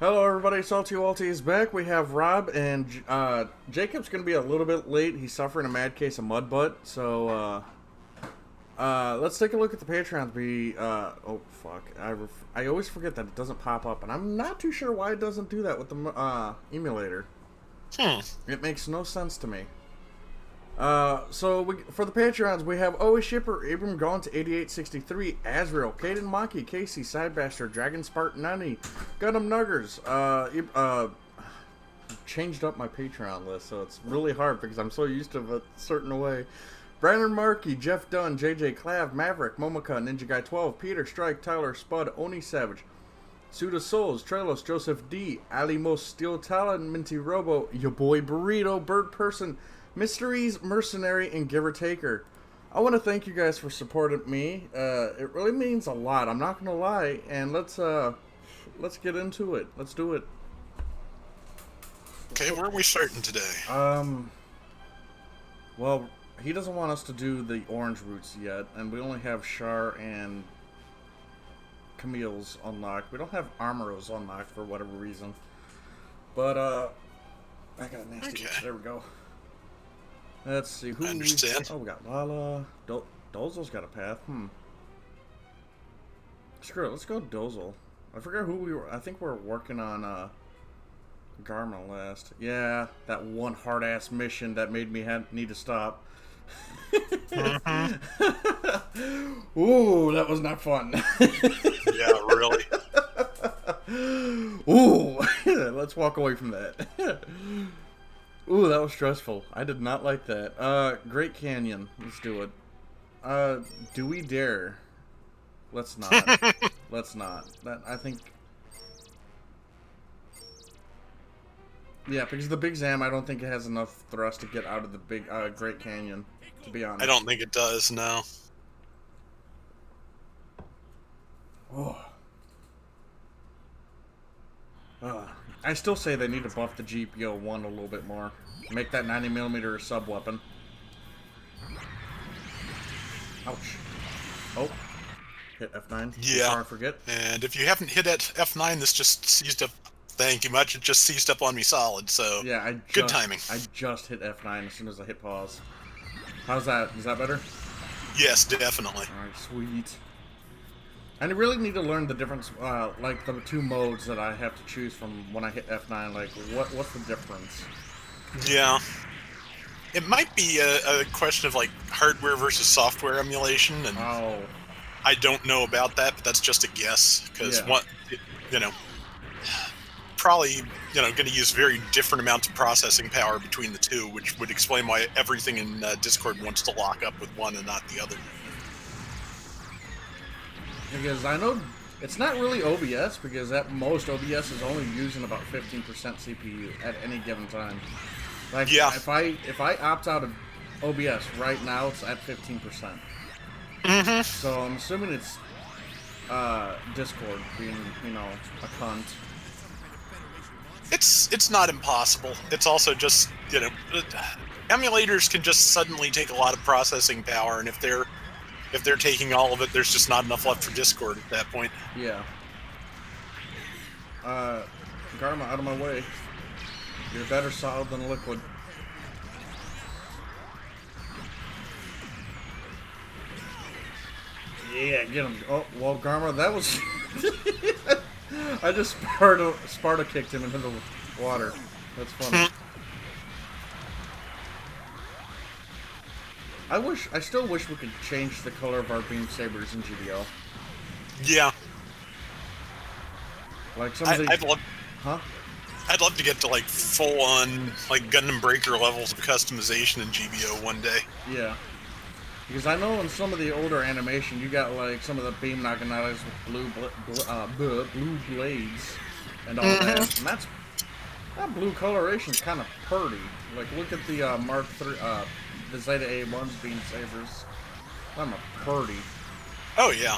Hello everybody, Salty Walty is back. We have Rob and Jacob's going to be a little bit late. He's suffering a mad case of mud butt. So let's take a look at the Patreons. Oh fuck, I always forget that it doesn't pop up, and I'm not too sure why it doesn't do that with the emulator. It makes no sense to me. For the Patreons, we have Always Shipper, Abram Gaunt, 8863, Azrael, Caden Maki, Casey, Sidebastard, Dragon Spartan 90, Gundam Nuggers, changed up my Patreon list, so it's really hard because I'm so used to a certain way. Brandon Markey, Jeff Dunn, JJ Clav, Maverick, Momoka, Ninja Guy 12, Peter Strike, Tyler Spud, Oni Savage, Suda Souls, Trelos, Joseph D, Alimos, Steel Talon, Minty Robo, your boy Burrito, Bird Person, Mysteries, Mercenary, and Giver Taker. I want to thank you guys for supporting me. It really means a lot. I'm not gonna lie. And let's get into it. Let's do it. Okay, where are we starting today? Well, he doesn't want us to do the orange routes yet, and we only have Char and Camille's unlocked. We don't have Armoros unlocked for whatever reason. But I got a nasty. Okay. There we go. Let's see who. I understand. Oh, we got Lala. Dozel's got a path. Screw it. Let's go Dozel. I forgot who we were. I think we're working on Garma last. Yeah, that one hard ass mission that made me need to stop. Ooh, that was not fun. Yeah, really. Ooh, let's walk away from that. Ooh, that was stressful. I did not like that. Great Canyon. Let's do it. Do we dare? Let's not. Let's not. I think... Yeah, because the Big Zam, I don't think it has enough thrust to get out of the big Great Canyon, to be honest. I don't think it does, no. Oh. I still say they need to buff the GPO-1 a little bit more. Make that 90mm a sub-weapon. Ouch. Oh. Hit F9. Yeah. Before I forget. And if you haven't hit at F9, this just seized up... Thank you much. It just seized up on me solid, so... Yeah, good timing. I just hit F9 as soon as I hit pause. How's that? Is that better? Yes, definitely. Alright, sweet. I really need to learn the difference, like the two modes that I have to choose from when I hit F9. Like, what's the difference? Yeah. It might be a question of, like, hardware versus software emulation, and I don't know about that, but that's just a guess, because, probably, going to use very different amounts of processing power between the two, which would explain why everything in Discord wants to lock up with one and not the other. Because I know it's not really OBS, because at most OBS is only using about 15% CPU at any given time. Like, yeah. if I opt out of OBS right now, it's at 15%. Mm-hmm. So I'm assuming it's Discord being, a cunt. It's not impossible. It's also just, emulators can just suddenly take a lot of processing power, and if they're taking all of it, there's just not enough left for Discord at that point. Yeah. Garma, out of my way. You're better solid than liquid. Yeah, get him. Oh, well, Garma, that was... I just Sparta kicked him into the water. That's funny. I still wish we could change the color of our beam sabers in GBO. Yeah. Like some of the... I'd love to get to, like, full-on, like, Gundam Breaker levels of customization in GBO one day. Yeah. Because I know in some of the older animation, you got, like, some of the beam Naganatas with blue blades and all that. And that blue coloration's kind of purty. Like, look at the Mark III, the Zeta A1's beam sabers. I'm a purty. Oh, yeah.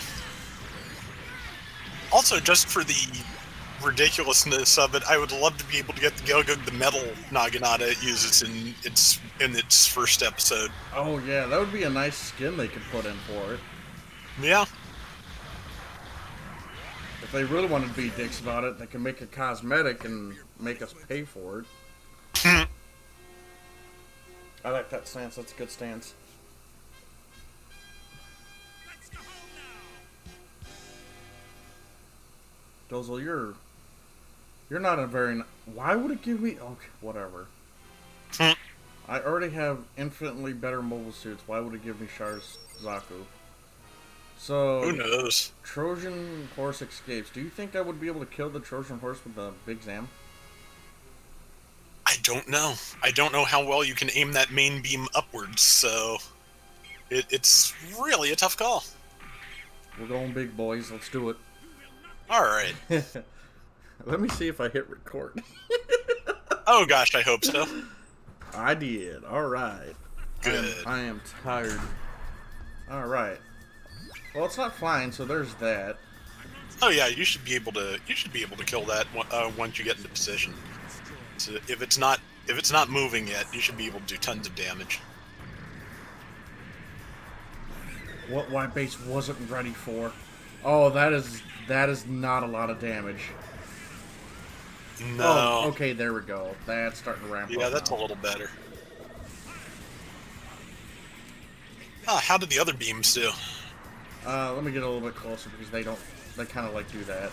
Also, just for the ridiculousness of it, I would love to be able to get the metal Naginata it uses in its first episode. Oh yeah, that would be a nice skin they could put in for it. Yeah. If they really wanted to be dicks about it, they can make a cosmetic and make us pay for it. I like that stance. That's a good stance. Dozel, you're not a very... Why would it give me... Okay, whatever. I already have infinitely better mobile suits. Why would it give me Char's Zaku? So... Who knows? Trojan Horse escapes. Do you think I would be able to kill the Trojan Horse with the Big Zam? I don't know. I don't know how well you can aim that main beam upwards, so... It's really a tough call. We're going big, boys. Let's do it. Alright. Let me see if I hit record. Oh gosh, I hope so. I did. Alright. Good. I am tired. Alright. Well, it's not flying, so there's that. Oh yeah, you should be able to kill that once you get into position. So if it's not moving yet, you should be able to do tons of damage. What White Base wasn't ready for. Oh, that is not a lot of damage. No. Oh, okay, there we go. That's starting to ramp up. Yeah, that's now. a little better. Ah, how did the other beams do? Let me get a little bit closer because they kind of like do that.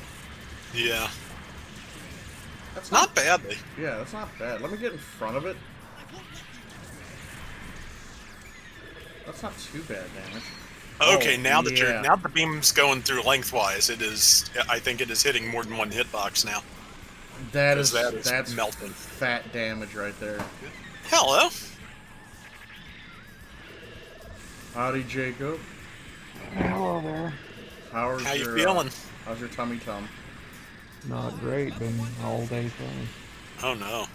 Yeah. That's Not badly. Yeah, that's not bad. Let me get in front of it. That's not too bad damage. Okay, Oh, now that yeah. now the beam's going through lengthwise, I think it is hitting more than one hitbox now. That's melting. fat damage right there. Hello. Howdy, Jacob. Hello there. How you feeling? How's your tummy tum? Not great. Been all day thing. Oh no.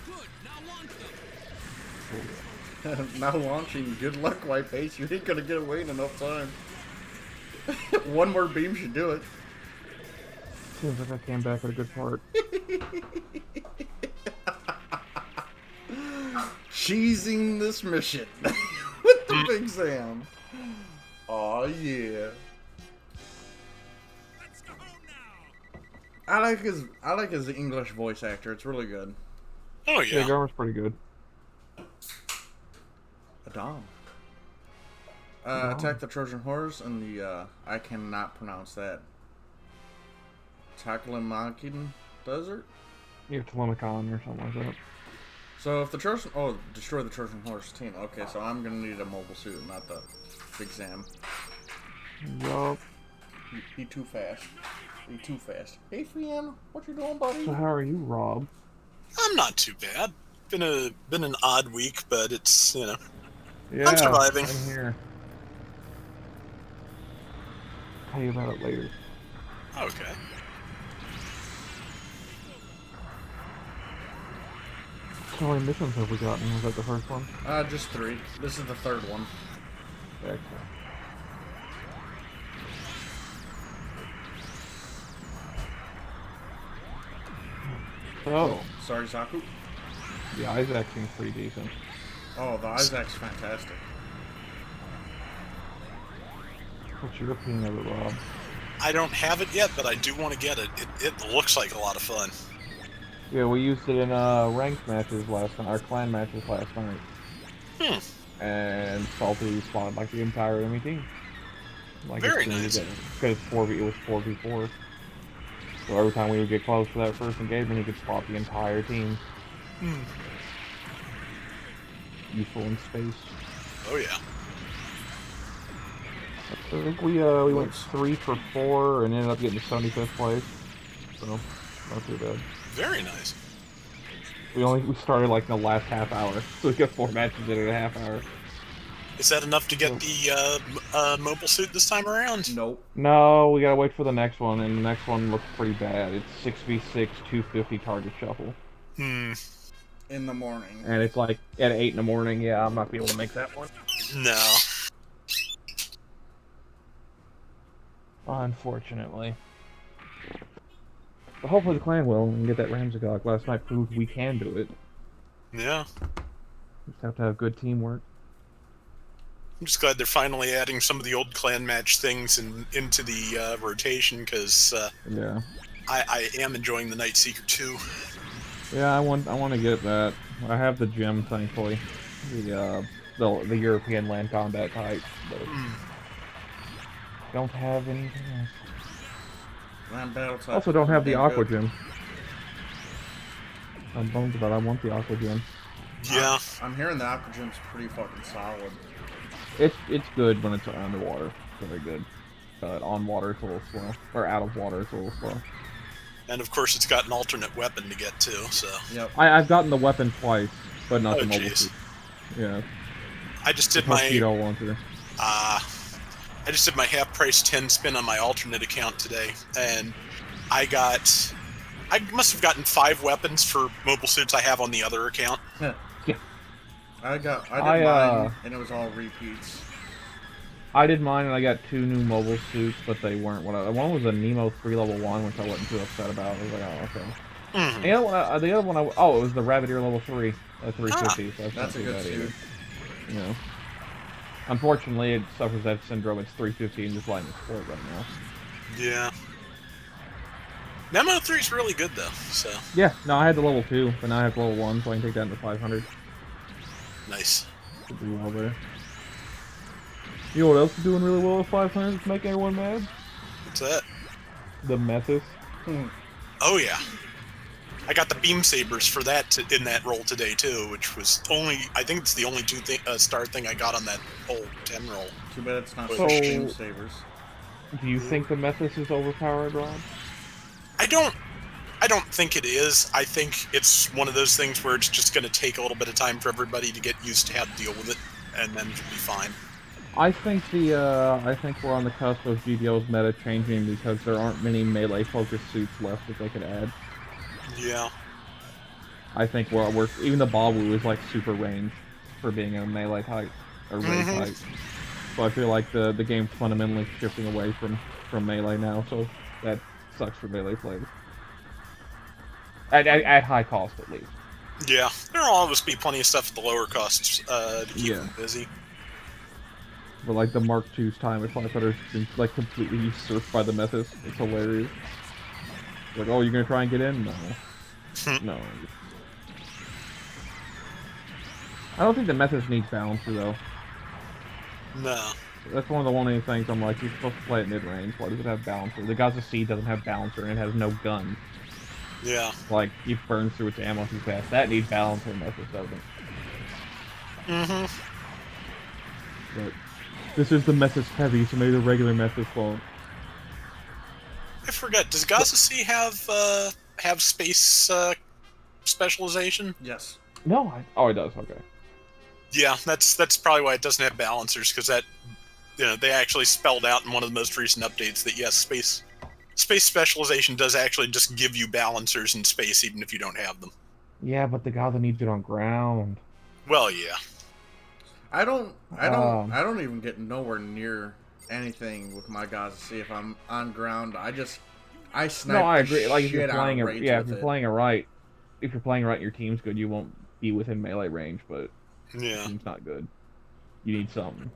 Now launching. Good luck, White Base. You ain't gonna get away in enough time. One more beam should do it. Seems like I came back at a good part. Cheesing this mission with the Big Zam. Aw, yeah. I like his English voice actor. It's really good. Oh Yeah, yeah. Garmer's pretty good. Adam. Attack the Trojan Horse and the, I cannot pronounce that. Taklamakin Desert? Yeah, Telemachon or something like that. So if the Trojan... Oh, destroy the Trojan Horse team. Okay, so I'm gonna need a mobile suit, not the Big Zam. Yup. He too fast. He too fast. Hey, Fiam, what you doing, buddy? So how are you, Rob? I'm not too bad. Been an odd week, but it's Yeah, I'm surviving. I'm here. Tell you about it later. Okay. So how many missions have we gotten? Was that the first one? Just 3. This is the 3rd one. Excellent. So, Sorry, Zaku. the Isaac seems pretty decent. Oh, the Isaac's fantastic. What's your opinion of it, Rob? I don't have it yet, but I do want to get it. It looks like a lot of fun. Yeah, we used it in ranked matches last night, our clan matches last night. And Salty spawned like the entire enemy team. Like Very nice. Because it was 4v4. So every time we would get close to that first engagement, he could spot the entire team. Useful in space. Oh yeah. I think we went 3 for 4 and ended up getting to 75th place. So not too bad. Very nice. We started like in the last half hour, so we got 4 matches in a half hour. Is that enough to get the mobile suit this time around? Nope. No, we gotta wait for the next one, and the next one looks pretty bad. It's 6v6, 250 target shuffle. In the morning. And it's like at 8 in the morning. Yeah, I'm not be able to make that one. No. Unfortunately. But hopefully the clan will and get that Ramzagog. Last night proved we can do it. Yeah. Just have to have good teamwork. I'm just glad they're finally adding some of the old clan match things into the rotation, because Yeah. I am enjoying the Night Seeker too. Yeah, I want to get that. I have the gem, thankfully. The European land combat type, but don't have anything else. Land battle type. Also, don't have the damn aqua good. gem. I'm bummed about. I want the aqua gem. Yeah. I'm hearing the aqua gem's pretty fucking solid. It's good when it's underwater. It's very good. But on water, it's a little slow. Or out of water, it's a little slow. And of course, it's got an alternate weapon to get to, so. Yep. I've gotten the weapon twice, but not the mobile jeez. suit. Yeah. I just did the mosquito launcher. I just did my half-price 10 spin on my alternate account today, and I must have gotten 5 weapons for mobile suits I have on the other account. Yeah. I did mine, and it was all repeats. I did mine, and I got 2 new mobile suits, but they weren't what I... One was a Nemo 3 level 1, which I wasn't too upset about. I was like, oh, okay. Mm-hmm. The other one, it was the Rabbit Ear level 3, 350. So that's a good suit. You know. Unfortunately, it suffers that syndrome. It's 350 and just lightning sport right now. Yeah. Nemo 3 is really good, though, so... Yeah, no, I had the level 2, but now I have level 1, so I can take that into 500. Nice. Should do well there. You know what else is doing really well at 500 that's making everyone mad? What's that? The Methus. Oh, yeah. I got the beam sabers for that in that roll today, too, which was I think it's the only 2-star thing I got on that whole 10 roll. Too bad it's not So, beam sabers. Do you think the Methus is overpowered, Rob? I don't think it is. I think it's one of those things where it's just going to take a little bit of time for everybody to get used to how to deal with it, and then it'll be fine. I think I think we're on the cusp of GBO's meta changing because there aren't many melee-focused suits left that they could add. Yeah. I think we're even the Babu is like super range for being a melee type or raid type. So I feel like the game's fundamentally shifting away from melee now. So that sucks for melee players. At high cost, at least. Yeah, there'll always be plenty of stuff at the lower costs to keep them busy. But like the Mark II's time at 500 has been like completely usurped by the Methus. It's hilarious. Like, oh, you're gonna try and get in? No. No. I don't think the Methus needs balancer though. No. That's one of the only things I'm like, you're supposed to play at mid-range. Why does it have balancer? The Gaza C doesn't have balancer and it has no gun. Yeah. Like, it burns through its ammo too fast. That needs balancer, Methus doesn't. But this is the Methus heavy, so maybe the regular Methus won't. I forget. Does Gaza C have space specialization? Yes. No, oh, it does. Okay. Yeah, that's probably why it doesn't have balancers, because that, they actually spelled out in one of the most recent updates that yes, space specialization does actually just give you balancers in space, even if you don't have them. Yeah, but the Gaza needs it on ground. Well, yeah. I don't even get nowhere near anything with my Gaza C if I'm on ground. I snipe. No, I agree. Like if shit you're playing out of range if you're playing it right, and your team's good, you won't be within melee range. But yeah, your team's not good. You need something.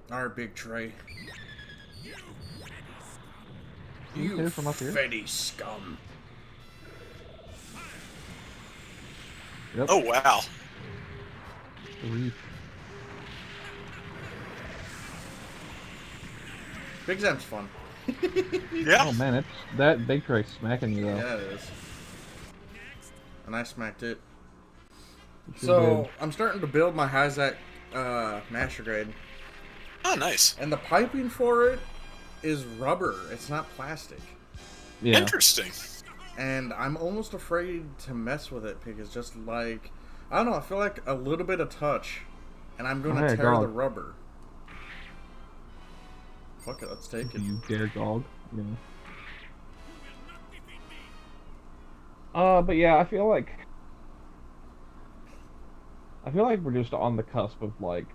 Our big Trey. You from up here? Fetty scum. Yep. Oh wow. Big Zem's fun. Yeah. Oh man, it's that big Trey smacking you though. Yeah, it is. And I smacked it. So good. I'm starting to build my Hizak master grade. Oh, nice. And the piping for it is rubber. It's not plastic. Yeah. Interesting. And I'm almost afraid to mess with it because just like, I don't know, I feel like a little bit of touch and I'm going to tear the rubber. Fuck it, let's take it. You dare dog. Yeah. But yeah, I feel like we're just on the cusp of like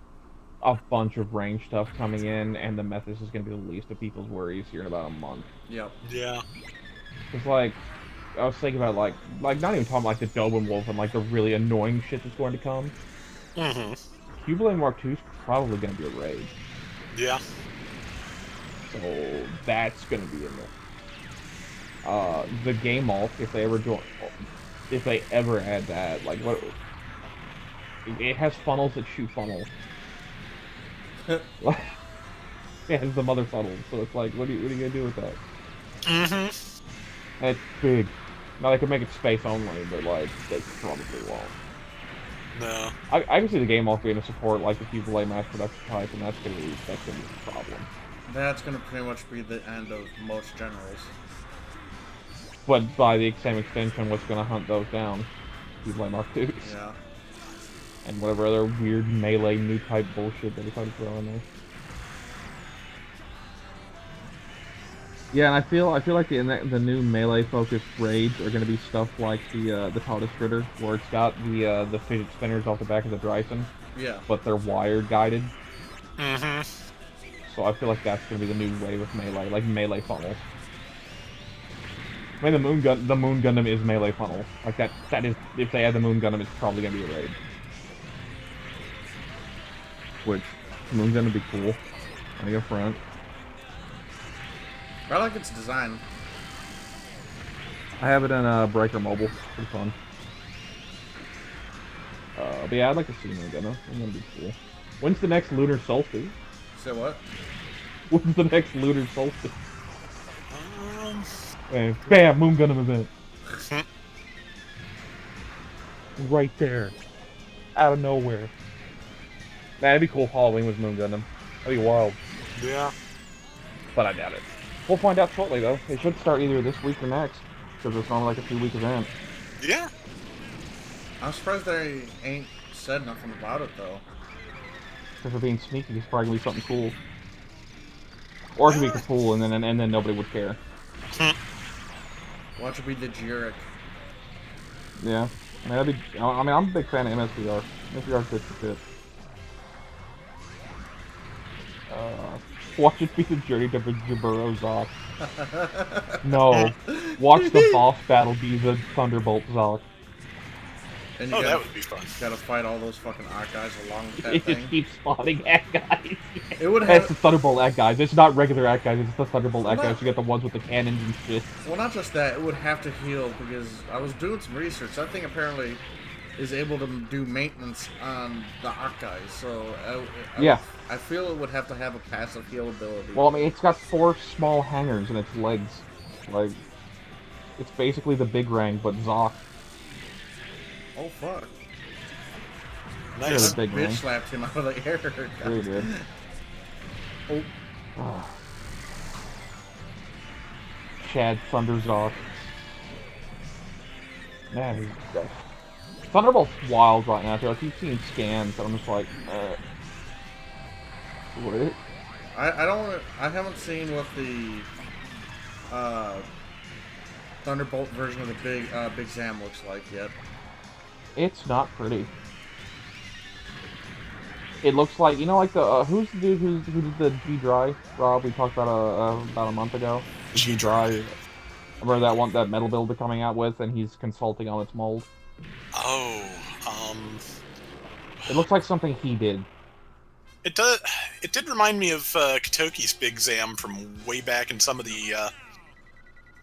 a bunch of range stuff coming in, and the Methus is going to be the least of people's worries here in about a month. Yep. Yeah. It's like, I was thinking about like not even talking like the Doberman Wolf and like the really annoying shit that's going to come. Cubeblade Mark II is probably going to be a raid. Yeah. So that's going to be in there. the game alt, if they ever add that, like what, it has funnels that shoot funnels. Like, it has the mother funnels, so it's like, what are you gonna do with that? And it's big. Now they could make it space only, but like they probably won't. No. I can see the game alt being a support, like if you play mass production type, and that's gonna be a problem. That's gonna pretty much be the end of most generals. But by the same extension, what's gonna hunt those down? You play Mark IIs. Yeah. And whatever other weird melee new type bullshit they decide to throw in there. Yeah, and I feel like the new melee focused raids are gonna be stuff like the TARDIS Ritter, where it's got the fidget spinners off the back of the Dryson. Yeah. But they're wired guided. So I feel like that's gonna be the new wave of melee, like melee funnels. I mean, the Moon Gundam is melee funnel. Like that is, if they add the Moon Gundam, it's probably gonna be a raid. Which Moon Gundam would be cool. On the front. I like its design. I have it in Breaker Mobile. Pretty fun. But yeah, I'd like to see Moon Gundam. It's gonna be cool. When's the next Lunar Solstice? Say what? When's the next Lunar Solstice? And bam! Moon Gundam event. Right there. Out of nowhere. Man, it'd be cool if Halloween was Moon Gundam. That'd be wild. Yeah. But I doubt it. We'll find out shortly, though. It should start either this week or next. Because it's only like a 2-week event. Yeah. I'm surprised they ain't said nothing about it, though. Because they're being sneaky, it's probably gonna be something cool. Or it could be cool, and then nobody would care. Watch it be the Jurek. Yeah. I mean, I'm a big fan of MSVR. MSVR's good for shit. Watch it be the journey to Jaburo Zoc. No. Watch the boss battle be the Thunderbolt Zoc. And you that would be fun. Gotta fight all those fucking art guys along with that It thing. just keeps spawning at guys. It would It's have... the Thunderbolt at guys. It's not regular at guys, it's the Thunderbolt at Well, guys. You get the ones with the cannons and shit. Well, not just that, it would have to heal, because I was doing some research. That thing apparently is able to do maintenance on the Arc guys, so I feel it would have to have a passive heal ability. Well, I mean, it's got 4 small hangers in its legs. Like, it's basically the big Rang, but Zoc. Oh, fuck. Nice. That bitch slapped him out of the air. Really good. Oh. Chad Thunder Zoc. Man, he's dead. Thunderbolt's wild right now, too. I keep seeing scans, and I'm just like, what? I haven't seen what the Thunderbolt version of the Big Zam looks like yet. It's not pretty. It looks like, you know, like the who's the dude who did the G-Dry, Rob? We talked about a month ago. G-Dry. Remember that metal build they're coming out with, and he's consulting on its mold. Oh, It looks like something he did. It does. It did remind me of Katoki's Big Zam from way back in some of the.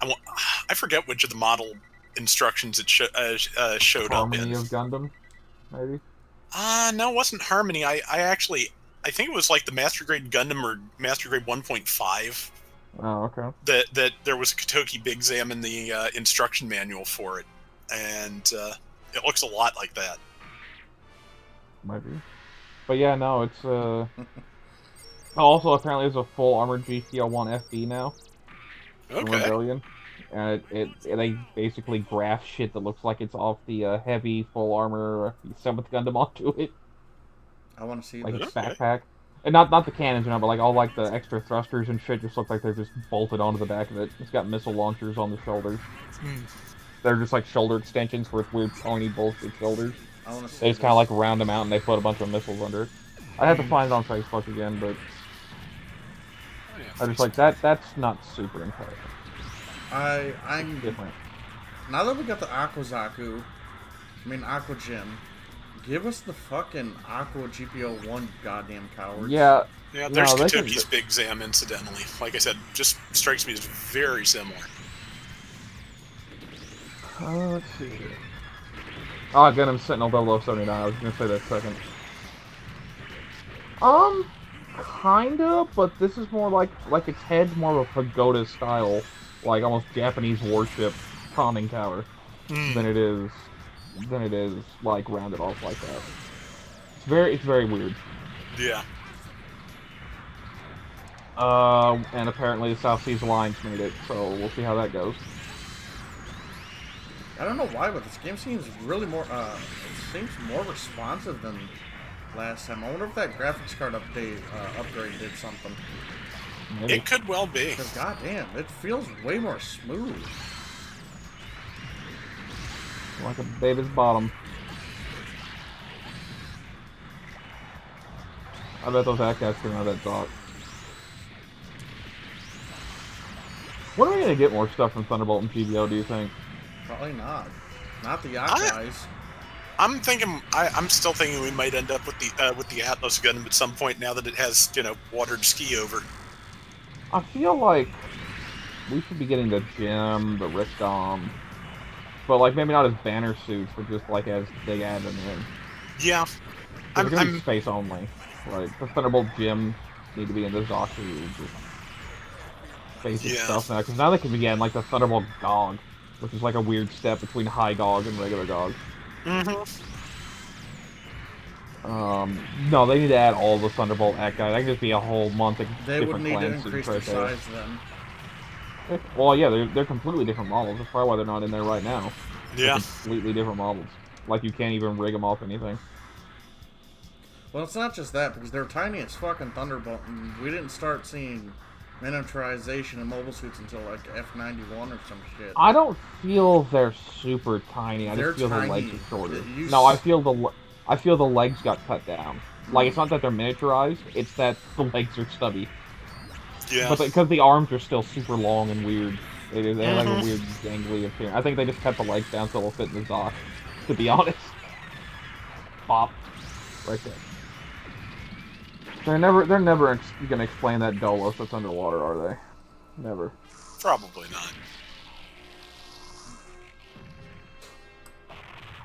I forget which of the model instructions it showed up in. Harmony of Gundam, maybe. No, it wasn't Harmony. I think it was like the Master Grade Gundam or Master Grade 1.5. Oh, okay. That there was a Katoki Big Zam in the instruction manual for it, and it looks a lot like that. Might be. But yeah, no, it's also apparently there's a full armored GTL-1 FB now. Okay. Rebellion. And they basically graft shit that looks like it's off the heavy full armor 7th Gundam onto it. I want to see like this. its backpack. And not the cannons, but like all like the extra thrusters and shit just look like they're just bolted onto the back of it. It's got missile launchers on the shoulders. They're just like shoulder extensions with weird pointy bullshit shoulders. I want to see They just kind of like round them out and they put a bunch of missiles under it. I'd have to find it on Facebook again, but I just like that's not super impressive. I'm Different. Now that we got the Aqua Gym, give us the fucking Aqua GPO-1, goddamn cowards. Yeah. Yeah, there's no, Katoki's Big Zam, incidentally. Like I said, just strikes me as very similar. Let's see here. Oh, Gundam Sentinel 0079. I was gonna say that second. Kinda, but this is more like its head's more of a pagoda style, like almost Japanese warship conning tower, than it is like rounded off like that. It's very weird. Yeah. And apparently the South Seas Alliance made it, so we'll see how that goes. I don't know why, but this game seems really more, it seems more responsive than last time. I wonder if that graphics card update, upgrade did something. Maybe. It could well be. Because goddamn, it feels way more smooth. Like a baby's bottom. I bet those ACAS came out of that dock. When are we gonna get more stuff from Thunderbolt and GVO, do you think? Probably not. Not the yacht guys. I'm still thinking we might end up with the Atlas Gundam at some point now that it has, water to ski over. I feel like we should be getting the Gem, the Rickdom, but like maybe not as banner suits, but just like as they add them in. Yeah. They're gonna be space only. Like the Thunderbolt Gem need to be in the Zaku, just basic stuff now, because now they can begin like the Thunderbolt Gog, which is like a weird step between high Gog and regular Gog. No, they need to add all the Thunderbolt Act guys. That could just be a whole month of they different would need to clan increase suits the right size then. there. Well, yeah, they're completely different models. That's probably why they're not in there right now. Yeah. They're completely different models. Like, you can't even rig them off anything. Well, it's not just that, because they're tiny as fucking Thunderbolt, and we didn't start seeing miniaturization in mobile suits until like F91 or some shit. I don't feel they're super tiny. I They're just feel tiny. the legs are shorter. You No, I feel the legs got cut down. Like, it's not that they're miniaturized, it's that the legs are stubby. Yeah. But because the arms are still super long and weird. They have like a weird gangly appearance. I think they just cut the legs down so it'll fit in the Zoc, to be honest. Bop. Right there. They're never gonna explain that Dolos that's underwater, are they? Never. Probably not.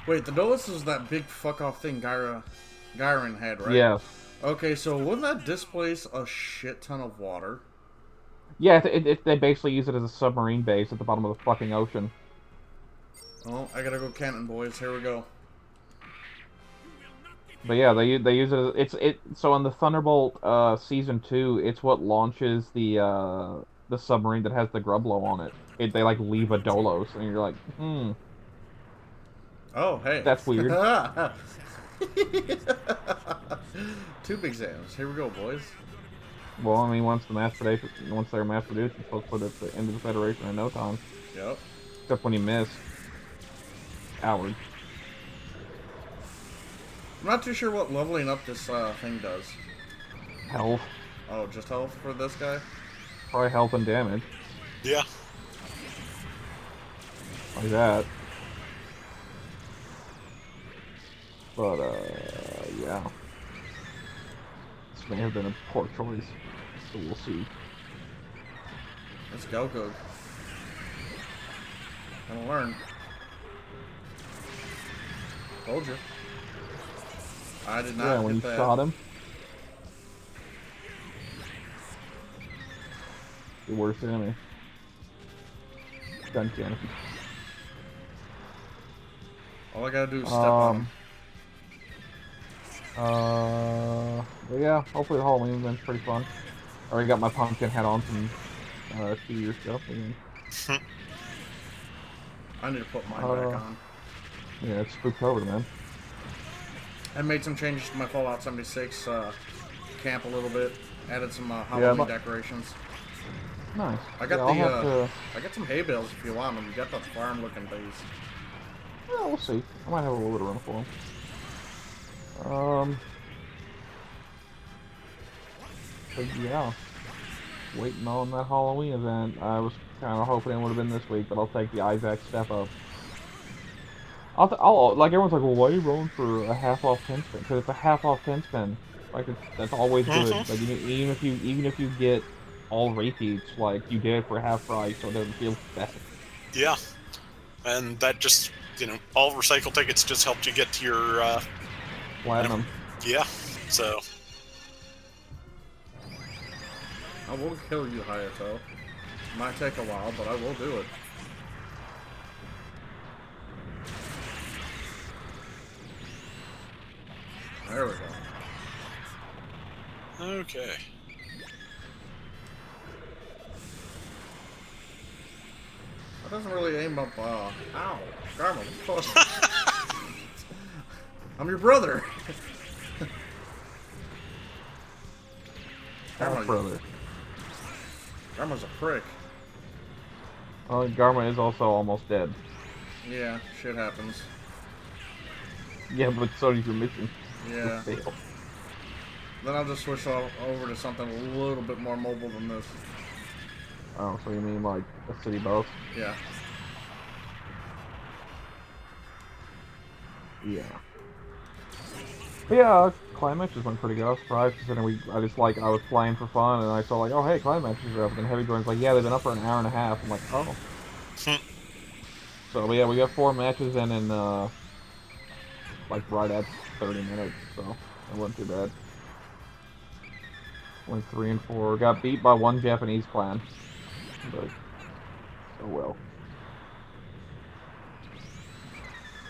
Wait, the Dolus is that big fuck off thing Gyron had, right? Yes. Okay, so wouldn't that displace a shit ton of water? Yeah, they basically use it as a submarine base at the bottom of the fucking ocean. Oh, I gotta go Canton, boys. Here we go. But yeah, they use it as so in the Thunderbolt season 2, it's what launches the submarine that has the Grublo on it. They like leave a Dolos and you're like, Oh, hey. That's weird. 2 big Zams. Here we go, boys. Well, I mean, once they're mass produced, it's supposed to put it at the end of the Federation in no time. Yep. Except when you miss. Coward. I'm not too sure what leveling up this thing does. Health. Oh, just health for this guy? Probably health and damage. Yeah. Like that. But, yeah. This may have been a poor choice. So we'll see. Let's go, Goog. Gonna learn. Told you. I did not when you get that. shot him. The worst enemy. Gun cannon. All I gotta do is step on him. But yeah, hopefully the Halloween event's pretty fun. I already got my pumpkin hat on from 2 years ago. I need to put mine back on. Yeah, it's Spooktober, man. I made some changes to my Fallout 76 camp a little bit. Added some Halloween decorations. Nice. I got yeah, I got some hay bales if you want them. You got the farm looking base. Yeah, we'll see. I might have a little bit of room for them. But yeah, waiting on that Halloween event. I was kind of hoping it would have been this week, but I'll take the Isaac step up. I'll like everyone's like, well, why are you rolling for a half off 10 spin? Because it's a half off 10 spin. Like that's always good. Like even if you get all repeats, like you did it for half price, so it doesn't feel bad. Yeah. and that just, all recycle tickets just helped you get to your, Platinum. yeah, so. I will kill you, Hayato. Might take a while, but I will do it. There we go. Okay. That doesn't really aim up, ow. Karma, what? I'm your brother! Brother. Karma's a prick. Oh, Garma is also almost dead. Yeah, shit happens. Yeah, but so does your mission. Yeah. Fail. Then I'll just switch over to something a little bit more mobile than this. Oh, so you mean like a city boss? Yeah. Yeah. But yeah, climaxes went pretty good. I was surprised considering I was playing for fun and I saw like, oh hey, climaxes are up, and Heavy Join's like, yeah, they've been up for an hour and a half. I'm like, oh. So but yeah, we got 4 matches in like right at 30 minutes, so it wasn't too bad. Went 3 and 4. Got beat by 1 Japanese clan, but oh well.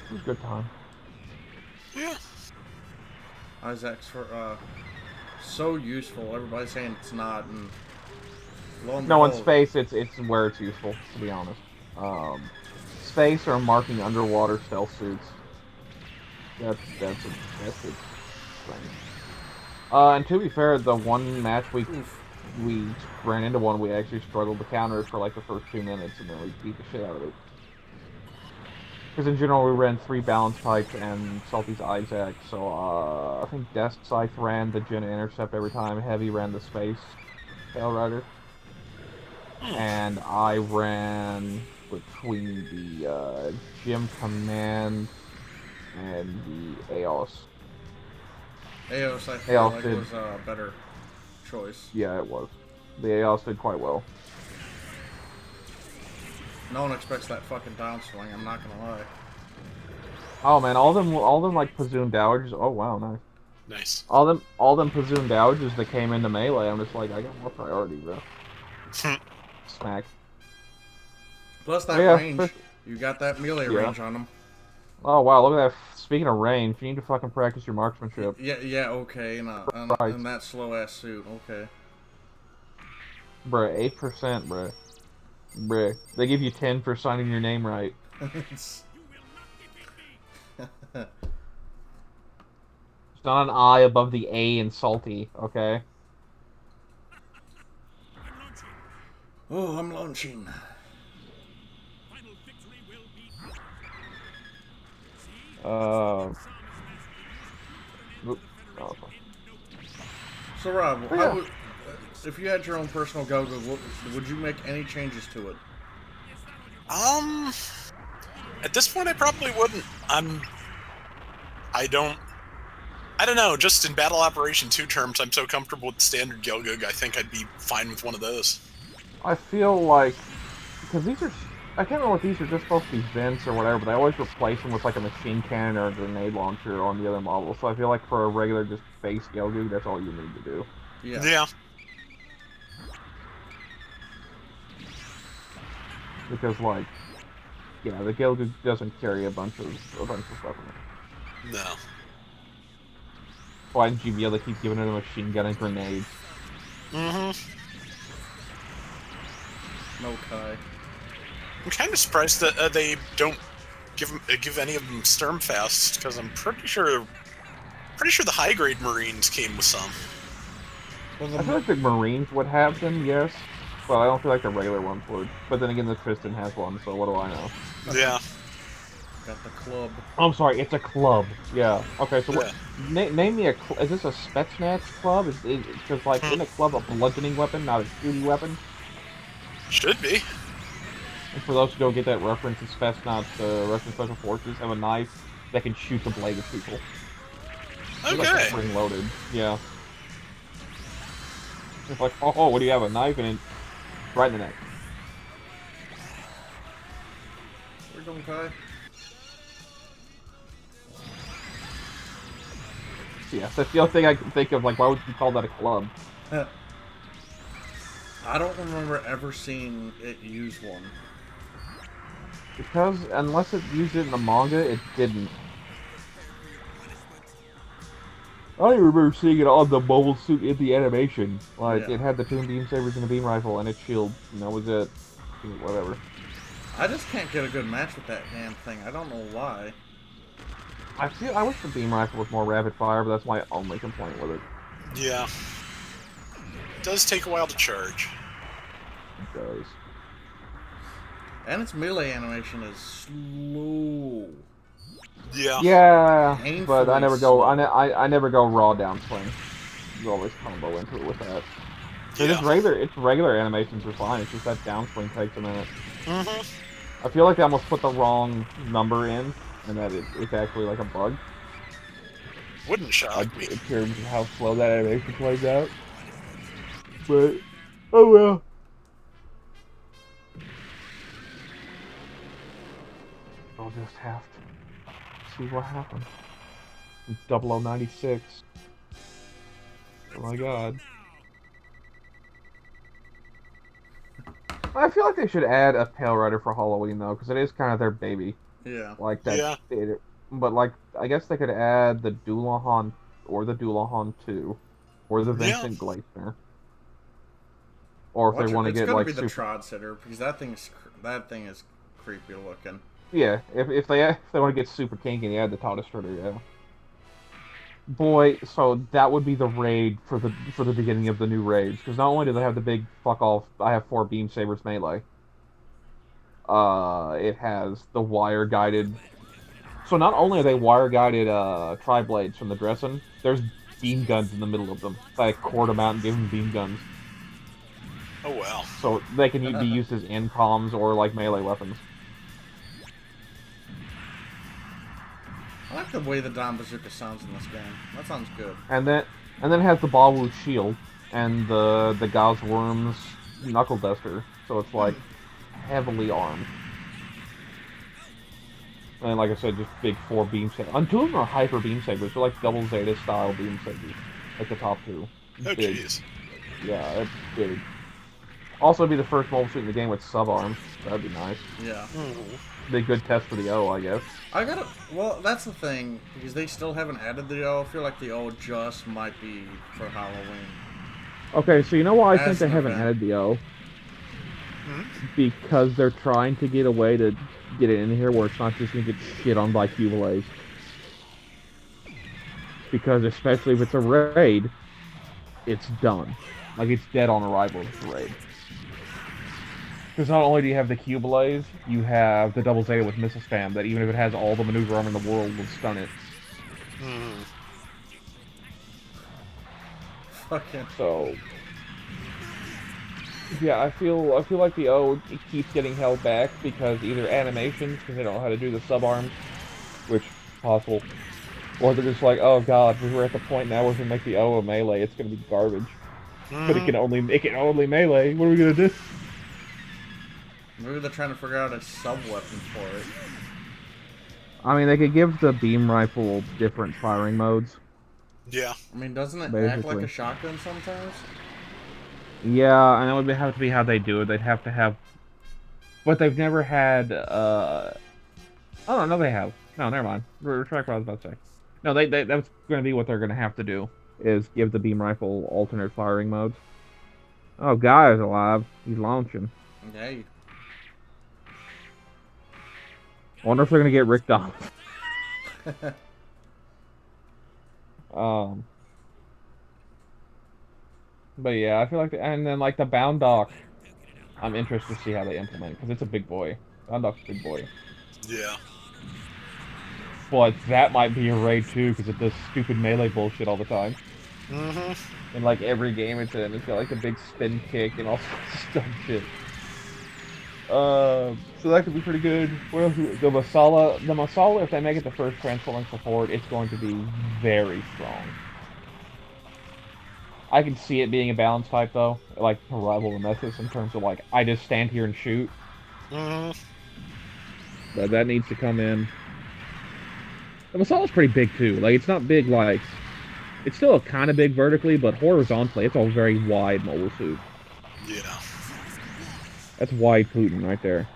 It was a good time. Yeah. Isaac's so useful. Everybody's saying it's not, and lo and No, in behold, space, it's where it's useful, to be honest. Space or marking underwater stealth suits. That's a thing. And to be fair, the one match we ran into one, we actually struggled to counter it for like the first 2 minutes, and then we beat the shit out of it. Because in general, we ran 3 balance types and Salty's Isaac, so I think Death Scythe ran the Gen Intercept every time, Heavy ran the Space Tail Rider, and I ran between the Gym Command and the Aos. Aos, I feel like was a better choice. Yeah, it was. The Aos did quite well. No one expects that fucking downswing, I'm not gonna lie. Oh man, all them like Pazoon Dowagers. Oh wow, nice. Nice. All them Pazoon Dowagers that came into melee, I'm just like, I got more priority, bro. Smack. Plus that range, you got that melee range on them. Oh wow, look at that. Speaking of range, you need to fucking practice your marksmanship. Yeah, okay, in that slow ass suit, okay. Bruh, 8%, bruh. Bruh. They give you 10 for signing your name right. It's not an I above the A in salty, okay? Oh, I'm launching. So Rob, how would, if you had your own personal go-go, would you make any changes to it? At this point, I probably wouldn't. I don't know. Just in Battle Operation 2 terms, I'm so comfortable with the standard Gelgug, I think I'd be fine with one of those. I feel like, because these are, I can't remember what these are just supposed to be vents or whatever, but I always replace them with like a machine cannon or a grenade launcher on the other model. So I feel like for a regular just base Gelgug, that's all you need to do. Yeah. Because like, yeah, the Gelgug doesn't carry a bunch of stuff in it. No. Why didn't you be able to keep giving it a machine gun and grenades? No Kai. I'm kind of surprised that they don't give any of them Sturmfast, because I'm pretty sure the high grade Marines came with some. Well, I feel like the Marines would have them, yes, but I don't feel like the regular ones would. But then again, the Tristan has one, so what do I know? Yeah. Got the club. Oh, I'm sorry, it's a club. Yeah. Okay, so what? Name me a. Is this a Spetsnaz club? Because like, isn't a club a bludgeoning weapon, not a shooting weapon? Should be. And for those who don't get that reference, the Spetsnaz, the Russian Special Forces, have a knife that can shoot the blade at people. Okay. It's like spring loaded. Yeah. It's like, oh, what do you have? A knife and right in the neck. We're going Kai. Yeah, that's the only thing I can think of. Like, why would you call that a club? I don't remember ever seeing it use one. Because unless it used it in the manga, it didn't. I don't even remember seeing it on the mobile suit in the animation. Like, Yeah. it had the two beam sabers and a beam rifle and its shield. And that was it. Whatever. I just can't get a good match with that damn thing. I don't know why. I wish the beam rifle was more rapid fire, but that's my only complaint with it. Yeah. It does take a while to charge. It does. And its melee animation is slow. Yeah. Yeah, Painfully but I never slow. go. I never go raw down swing. You always combo into it with that. So Yeah. its regular animations are fine. It's just that downswing takes a minute. Mm-hmm. I feel like they almost put the wrong number in, and that it's actually like a bug. Wouldn't shock me. In terms of how slow that animation plays out. But oh well. I'll just have to see what happens. 0096. Oh my god. I feel like they should add a Pale Rider for Halloween though, because it is kind of their baby. Yeah. Like that. Yeah. But like, I guess they could add the Doulahan or the Doulahan 2, or the Vincent Glacier. Or if they want to get like be the super... Trod Sitter because that thing is creepy looking. Yeah, if they want to get super kinky, they add the Tata Strider, yeah. Boy, so that would be the raid for the beginning of the new raids, because not only do they have the big fuck off, I have 4 beam sabers melee. It has the wire guided. So not only are they wire guided tri-blades from the Dresden, there's beam guns in the middle of them. I cord them out and give them beam guns. Oh wow. So they can be used as NCOMs or like melee weapons. I like the way the Don Bazooka sounds in this game. That sounds good. And then it has the Bawu shield and the Gauss Worms knuckle duster. So it's like heavily armed. And like I said, just big 4 beam sabers. And 2 of them are hyper beam sabers. They're like double Zeta style beam sabers. Like the top 2. Oh jeez. Yeah, it's big. Also, it'd be the first mobile suit in the game with sub-arms. That'd be nice. Yeah. Be a good test for the O, I guess. Well, that's the thing, because they still haven't added the O. I feel like the O just might be for Halloween. Okay, so you know why I think As they an haven't event. added the O? Because they're trying to get a way to get it in here where it's not just going to get shit on by Cubelays. Because especially if it's a raid, it's done. Like, it's dead on arrival of the raid. Because not only do you have the Cubelays, you have the double Zeta with missile spam that even if it has all the maneuver arm in the world, will stun it. Fucking. So, yeah, I feel like the O keeps getting held back because either animations, because they don't know how to do the sub-arms, which is possible, or they're just like, oh god, we're at the point now where if we make the O a melee, it's gonna be garbage. But it can only melee. What are we gonna do? Maybe they're trying to figure out a sub-weapon for it. I mean, they could give the beam rifle different firing modes. Yeah. I mean, doesn't it act Basically. like a shotgun sometimes? Yeah, and that would have to be how they do it. They'd have to have... But they've never had, Oh, no, they have. No, never mind. Retract what I was about to say. No, that's going to be what they're going to have to do, is give the beam rifle alternate firing modes. Oh, Guy's alive. He's launching. Hey. I wonder if they're going to get Rick Down. But yeah, I feel like, and then like the Bound Dock, I'm interested to see how they implement it, because it's a big boy. Bound Dock's a big boy. Yeah. But that might be a raid too, because it does stupid melee bullshit all the time. In like every game it's in, it's got like a big spin kick and all sorts of dumb shit. So that could be pretty good. What else? The Masala, if they make it the first transforming support, it's going to be very strong. I can see it being a balance type though, like to rival the Nemesis in terms of like, I just stand here and shoot. but that needs to come in. The Masal's pretty big too. Like it's not big like it's still kind of big vertically, but horizontally it's a very wide mobile suit. Yeah. That's wide Putin right there.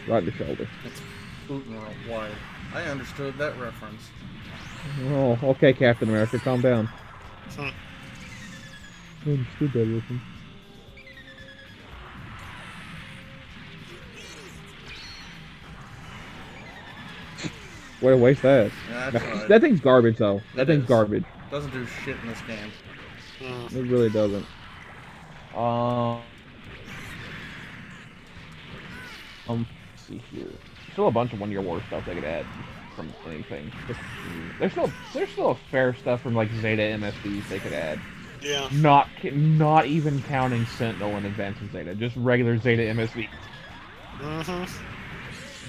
Right in the shoulder. It's Putin out wide. I understood that reference. Oh, okay, Captain America, calm down. Hmm. I understood that reference. Way to waste that. Yeah, that's right. That thing's garbage, though. That thing's is. garbage. Doesn't do shit in this game. It really doesn't. Let's see here. Still a bunch of One Year War stuff they could add from anything. There's still a fair stuff from like Zeta MSVs they could add. Yeah. Not even counting Sentinel and Advanced Zeta, just regular Zeta MSV.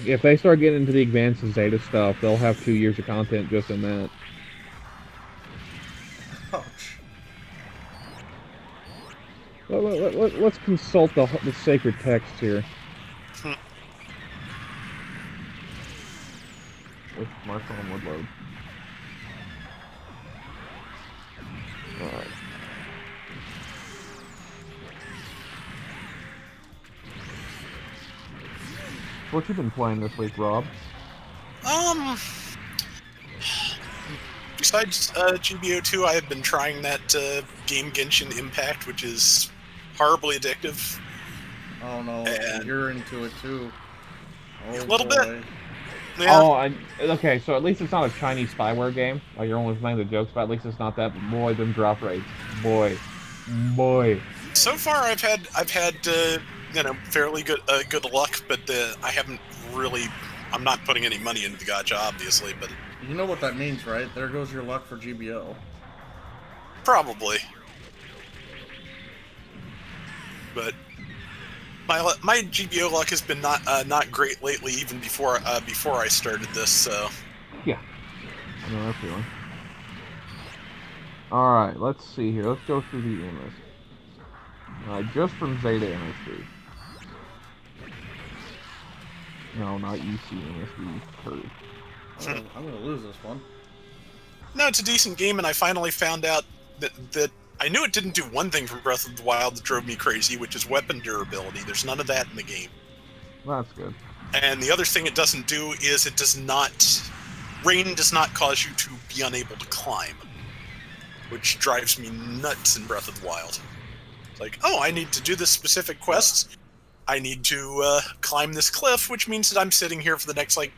If they start getting into the Advanced Zeta stuff, they'll have 2 years of content just in that. Ouch. Let's consult the sacred text here. With Marshall and Woodload. Alright. What you been playing this week, Rob? Besides GBO2, I have been trying that game Genshin Impact, which is horribly addictive. Oh no, And you're into it too. Oh, a little boy. bit. Yeah. Oh, okay, so at least it's not a Chinese spyware game. Like you're only playing the jokes, but at least it's not that. But boy, them drop rates. Boy. So far, I've had fairly good luck, but I haven't really. I'm not putting any money into the gacha, obviously, but You know what that means, right? There goes your luck for GBO. probably. But my GBO luck has been not great lately, even before I started this. So Yeah. I know that feeling. Alright, let's see here. Let's go through the MS. Just from Zeta MSV. No, not UC MSV. Turd. I'm gonna lose this one. no, it's a decent game, and I finally found out that I knew it didn't do one thing from Breath of the Wild that drove me crazy, which is weapon durability. There's none of that in the game. That's good. And the other thing it doesn't do is rain does not cause you to be unable to climb, which drives me nuts in Breath of the Wild. It's like, oh, I need to do this specific quest. I need to climb this cliff, which means that I'm sitting here for the next like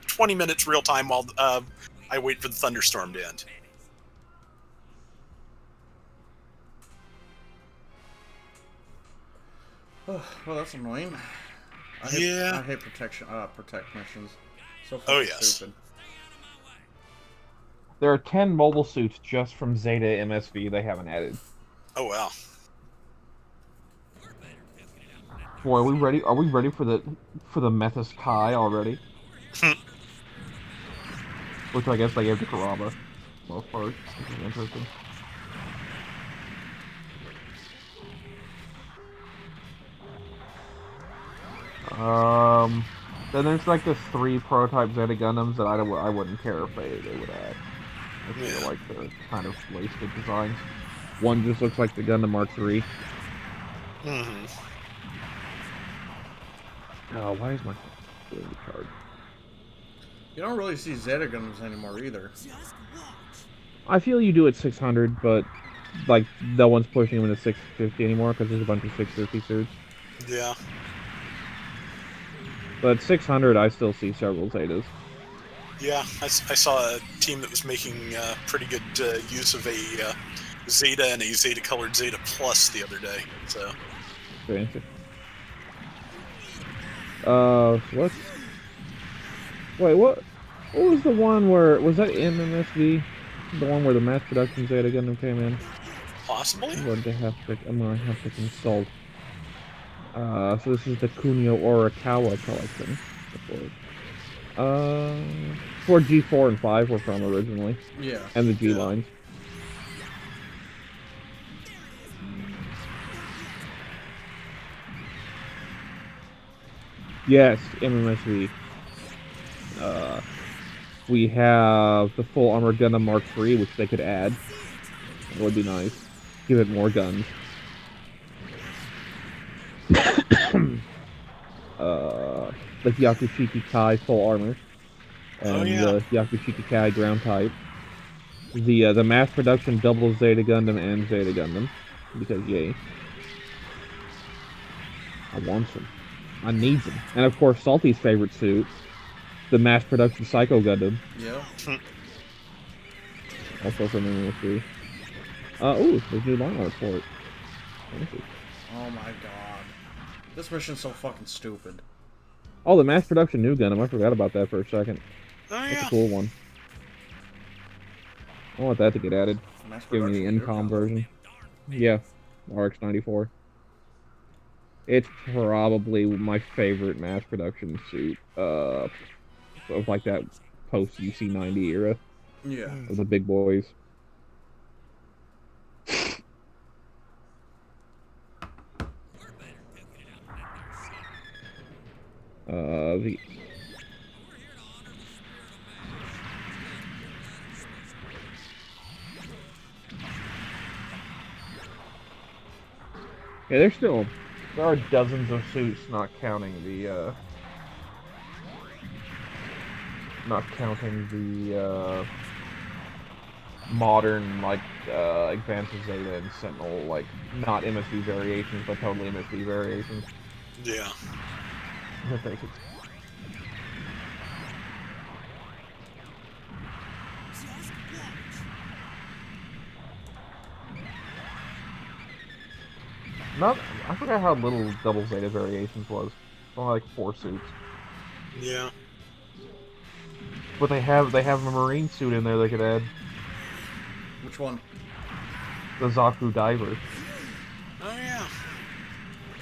20 minutes real time while I wait for the thunderstorm to end. Oh, well, that's annoying. I hate protect missions. So fucking stupid. There are 10 mobile suits just from Zeta MSV they haven't added. Oh wow. Boy, are we ready? Are we ready for the Methus Kai already? Which I guess they gave to Karaba. Most part, which is interesting. Then there's like the 3 prototype Zeta Gundams that I wouldn't care if they would add. I feel like the kind of wasted designs. One just looks like the Gundam Mark III. Oh, why is my card? You don't really see Zeta Gundams anymore either. I feel you do at 600, but like no one's pushing them into 650 anymore because there's a bunch of 650 suits. Yeah. But at 600, I still see several Zetas. Yeah, I saw a team that was making pretty good use of a Zeta and a Zeta-colored Zeta Plus the other day. So. Fancy. What? Wait, what was the one where, was that in MSV? The one where the mass production Zeta Gundam came in? Possibly? I'm gonna have to consult. So this is the Kunio Orikawa collection. For G4 and 5 were from originally. Yeah. And the G lines. Yes, MMSV. We have the full armor Gundam Mark III, which they could add. That would be nice. Give it more guns. The Yakushiki Kai full armor. Oh, And yeah. the Yakushiki Kai ground type. The mass production double Zeta Gundam and Zeta Gundam. Because yay. I want them. I need them. And of course, Salty's favorite suit. The mass production Psycho Gundam. Yeah. Also from MMSV. Ooh, there's new line art for it. Fancy. Oh my god. This mission's so fucking stupid. Oh, the mass production new Gundam. I forgot about that for a second. Oh, That's yeah. a cool one. I want that to get added. Mass Give me the production, Incom you're version. Yeah, RX-94. It's probably my favorite mass production suit. Of like that post UC90 era Yeah. of the big boys. The yeah, there are dozens of suits, not counting the modern like Advanced Zeta and Sentinel, like not MSV variations, but totally MSV variations. Yeah. I think it's not. I forgot how little double Zeta variations was. Only like 4 suits. Yeah. But they have a marine suit in there they could add. Which one? The Zaku Diver. Oh, yeah.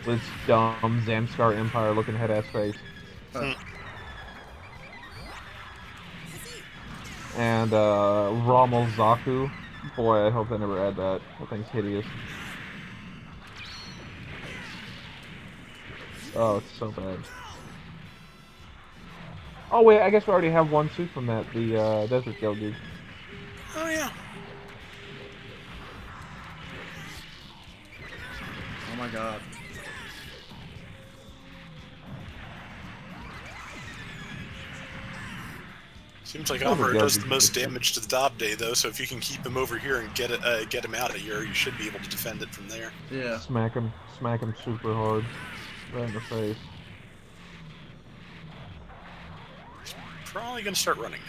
With its dumb Zamskar Empire looking head-ass face. And Rommel Zaku. Boy, I hope they never add that. That thing's hideous. Oh, it's so bad. Oh wait, I guess we already have one suit from that, the Desert Gilgud. Oh, yeah. Oh my god. Seems like Armor does the most damage to the Dobday, though, so if you can keep him over here and get him out of here, you should be able to defend it from there. Yeah. Smack him super hard. Right in the face. Probably gonna start running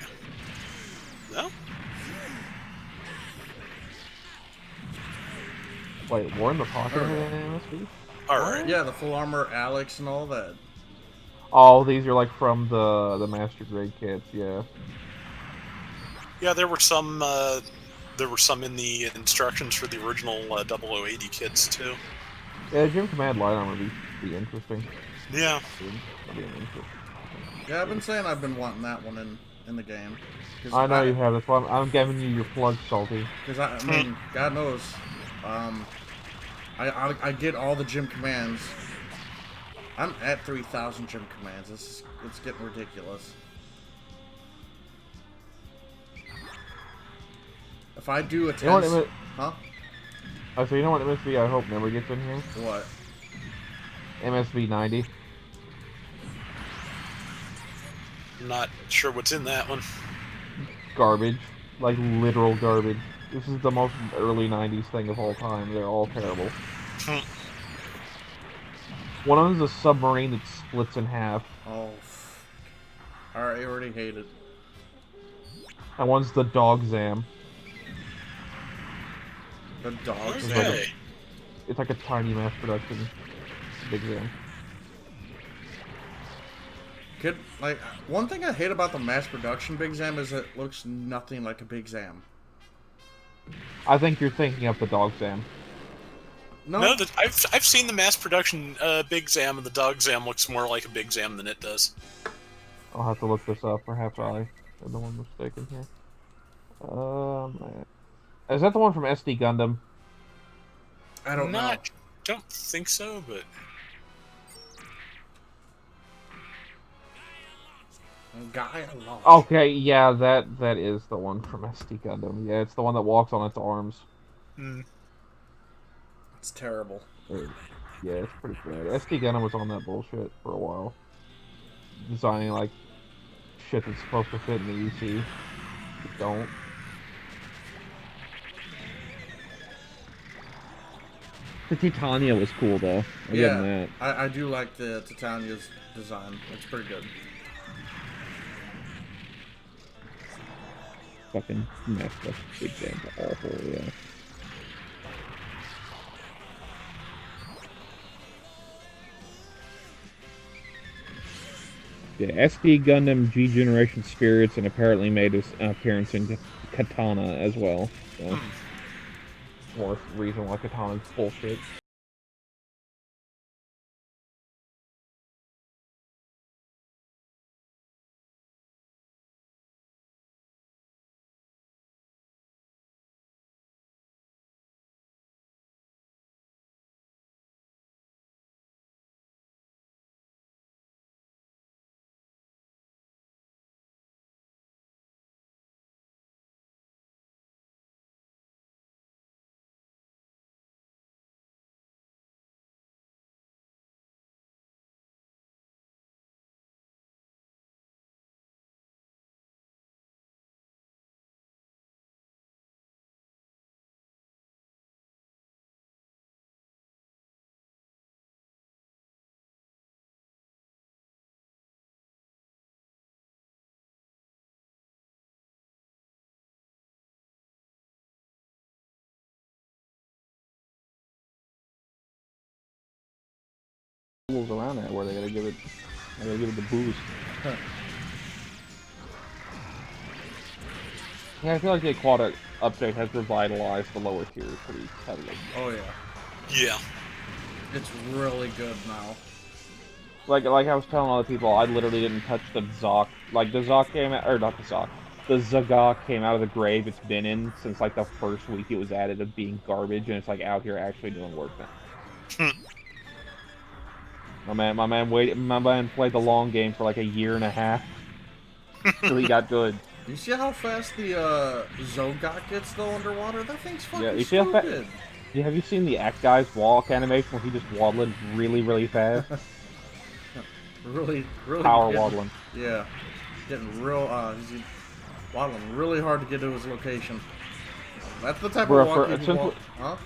now. No? Wait, War in the Pocket of an MSV? Alright. Yeah, the full armor Alex and all that. Oh, these are like from the Master Grade kits, yeah. Yeah, there were some in the instructions for the original 0080 kits, too. Yeah, Gym Command Light Armor would be interesting. Yeah. That'd be an interesting. Yeah, I've been saying I've been wanting that one in the game. I know you have. That's why I'm giving you your plug, Salty. Because I mean, God knows, I get all the gym commands. I'm at 3,000 gym commands. It's getting ridiculous. If I do a 10, huh? Oh, so you know what MSV I hope never gets in here? What? MSV 90. I'm not sure what's in that one. Garbage. Like, literal garbage. This is the most early 90s thing of all time. They're all terrible. One of them is a submarine that splits in half. Oh. Alright, I already hate it. And one's the Dog Zam. The dog. Okay. It's like a tiny mass production Big Zam. Like, one thing I hate about the mass production Big Zam is it looks nothing like a Big Zam. I think you're thinking of the Dog Zam. No, I've seen the mass production Big Zam, and the Dog Zam looks more like a Big Zam than it does. I'll have to look this up. Perhaps I am the one mistaken here. Is that the one from SD Gundam? I don't know. Don't think so, but Guy alone. Okay, yeah, that is the one from SD Gundam. Yeah, it's the one that walks on its arms. Hmm. It's terrible. Yeah, it's pretty bad. SD Gundam was on that bullshit for a while. Designing, like, shit that's supposed to fit in the EC. But don't. The Titania was cool, though. I'll give them Yeah, that. I do like the Titania's design. It's pretty good. Fucking mess. That's big damn awful, yeah. Yeah, SD Gundam G Generation Spirits and apparently made his appearance in Katana as well. So, more reason why Katana's bullshit. Rules around that where they gotta give it the boost. Yeah, I feel like the aquatic update has revitalized the lower tiers pretty heavily. Oh yeah, Yeah. it's really good now. Like I was telling other people, I literally didn't touch the Zoc. Like the Zoc came out, or not the Zoc. The Zagok came out of the grave it's been in since like the first week it was added of being garbage, and it's like out here actually doing work now. My man played the long game for like a year and a half. So he got good. You see how fast the Zogok gets though underwater? That thing's fucking Yeah, you see how stupid. Yeah, have you seen the Act Guy's walk animation where he just waddling really, really fast? really Power getting, waddling. Yeah, getting real. He's waddling really hard to get to his location. That's the type of walk you can walk. Huh?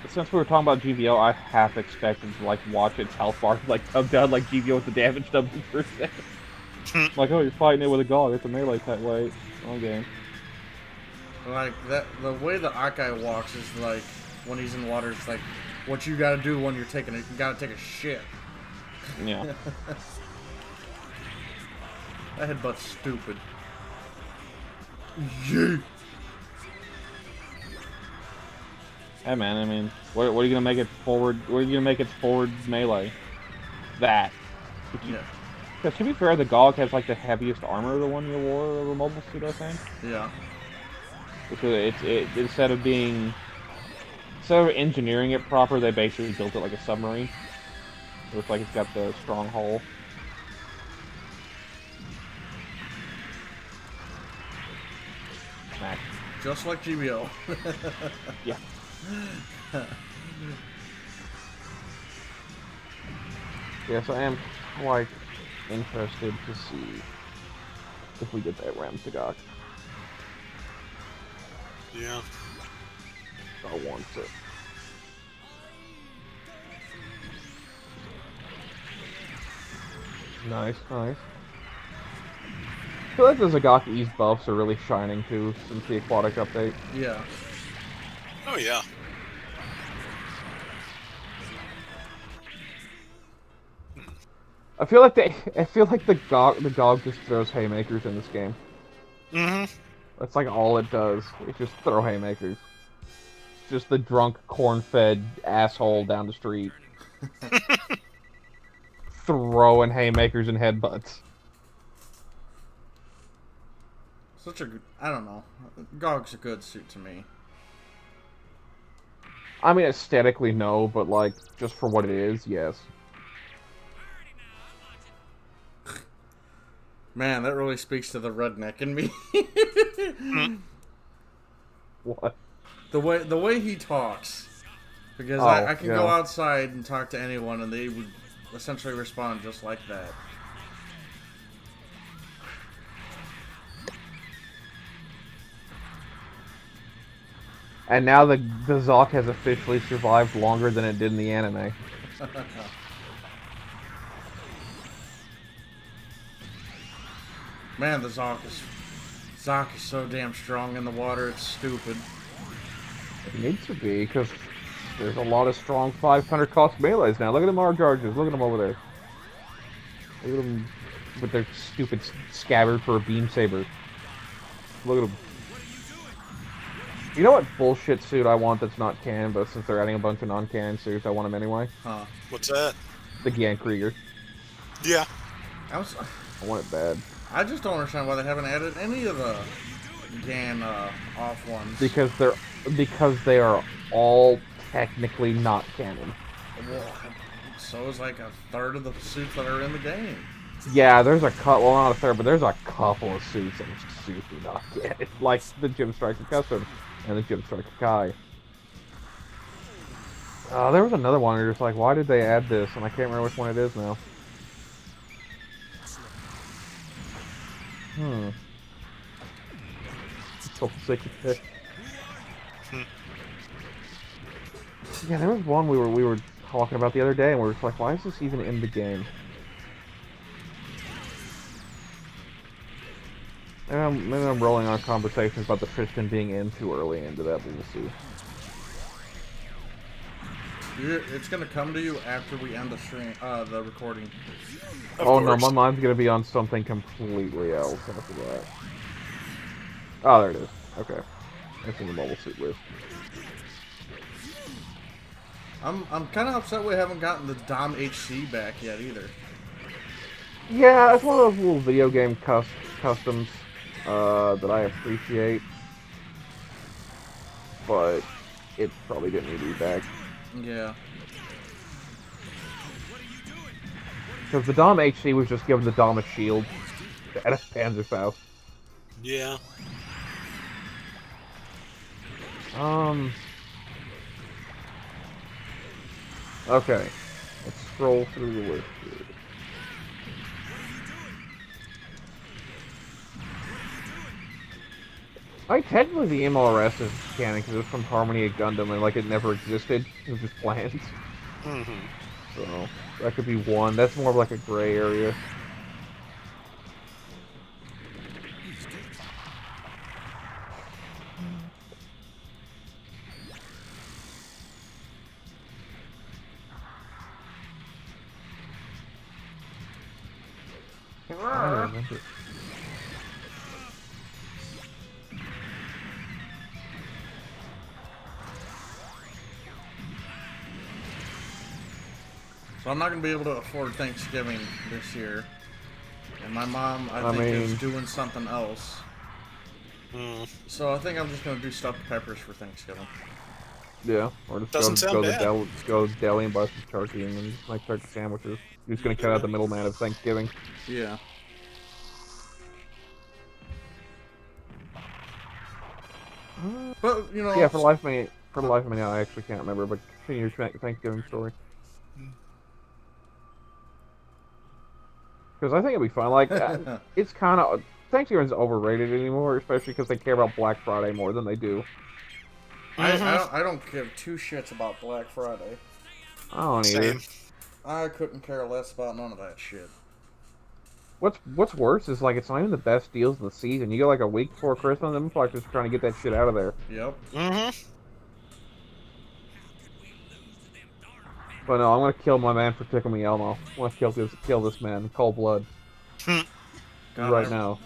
Since we were talking about GVO, I half expected to like watch its health bar like come down like GVO with the damage double percent. Like, oh, you're fighting it with a Gog. It's a melee type weight. Wrong game. Like that, the way the Akai walks is like when he's in water. It's like what you gotta do when you're taking it. You gotta take a shit. Yeah. That headbutt's stupid. Yeet. Hey man, I mean, what are you gonna make it forward? What are you gonna make its forward melee? That. Yeah. Because to be fair, the Gog has like the heaviest armor of the one you wore over mobile suit, I think. Yeah. Because instead of engineering it proper, they basically built it like a submarine. It looks like it's got the strong hull. Smack. Just like GBO. Yeah. Yes, I am quite interested to see if we get that Ram Sagak. Yeah. I want it. Nice, nice. I feel like the Zagaki's buffs are really shining too since the aquatic update. Yeah. Oh yeah. I feel like the Gog just throws haymakers in this game. Mm-hmm. That's like all it does. It's just throw haymakers. It's just the drunk, corn-fed asshole down the street. Throwing haymakers and headbutts. Such a good, I don't know. Gog's a good suit to me. I mean, aesthetically, no, but like, just for what it is, yes. Man, that really speaks to the redneck in me. What? The way he talks. Because Oh, I can go yeah. outside and talk to anyone and they would essentially respond just like that. And now the Zoc has officially survived longer than it did in the anime. Man, the Zoc is so damn strong in the water, it's stupid. It needs to be, because there's a lot of strong 500 cost melees now. Look at them our charges. Look at them over there. Look at them with their stupid scabbard for a beam saber. Look at them. You know what bullshit suit I want that's not canon, but since they're adding a bunch of non-canon suits, I want them anyway? Huh. What's that? The Gian Krieger. Yeah. I want it bad. I just don't understand why they haven't added any of the GAN off ones. Because they are all technically not canon. Well, so is like a third of the suits that are in the game. Yeah, there's a couple, well not a third, but there's a couple of suits that are super not canon. Like the Gym Striker Custom and the Gym Striker Kai. There was another one where you're just like, why did they add this? And I can't remember which one it is now. Yeah, there was one we were talking about the other day, and we were just like, why is this even in the game? Maybe I'm rolling on conversations about the Tristan being in too early into that, but we'll see. It's gonna come to you after we end the stream, the recording. Oh no, my mind's gonna be on something completely else after that. Oh, there it is. Okay, it's in the mobile suit list. I'm kind of upset we haven't gotten the Dom HC back yet either. Yeah, it's one of those little video game customs that I appreciate, but it probably didn't need to be back. Yeah. Because the Dom HC was just given the Dom a shield at a Panzerfaust. Yeah. Okay. Let's scroll through the list here. Like, technically the MLRS is canon because it's from Harmony of Gundam and, like, it never existed. It was just planned. So, that could be one. That's more of, like, a gray area. I don't remember. So I'm not going to be able to afford Thanksgiving this year. And my mom, I think, is doing something else. So I think I'm just going to do stuffed peppers for Thanksgiving. Yeah, or just go to deli and buy some turkey and then make turkey sandwiches. You're just going to cut out the middleman of Thanksgiving. Yeah. But, you know... Yeah, for the life of me, I actually can't remember, but continue your Thanksgiving story. Because I think it'd be fun. Like, it's kind of... Thanksgiving's overrated anymore, especially because they care about Black Friday more than they do. I don't give two shits about Black Friday. I don't either. I couldn't care less about none of that shit. What's worse is, like, it's not even the best deals of the season. You get, like, a week before Christmas, and I'm just trying to get that shit out of there. Yep. But no, I'm gonna kill my man for Tickle Me Elmo. I want to kill this man in cold blood. Right now.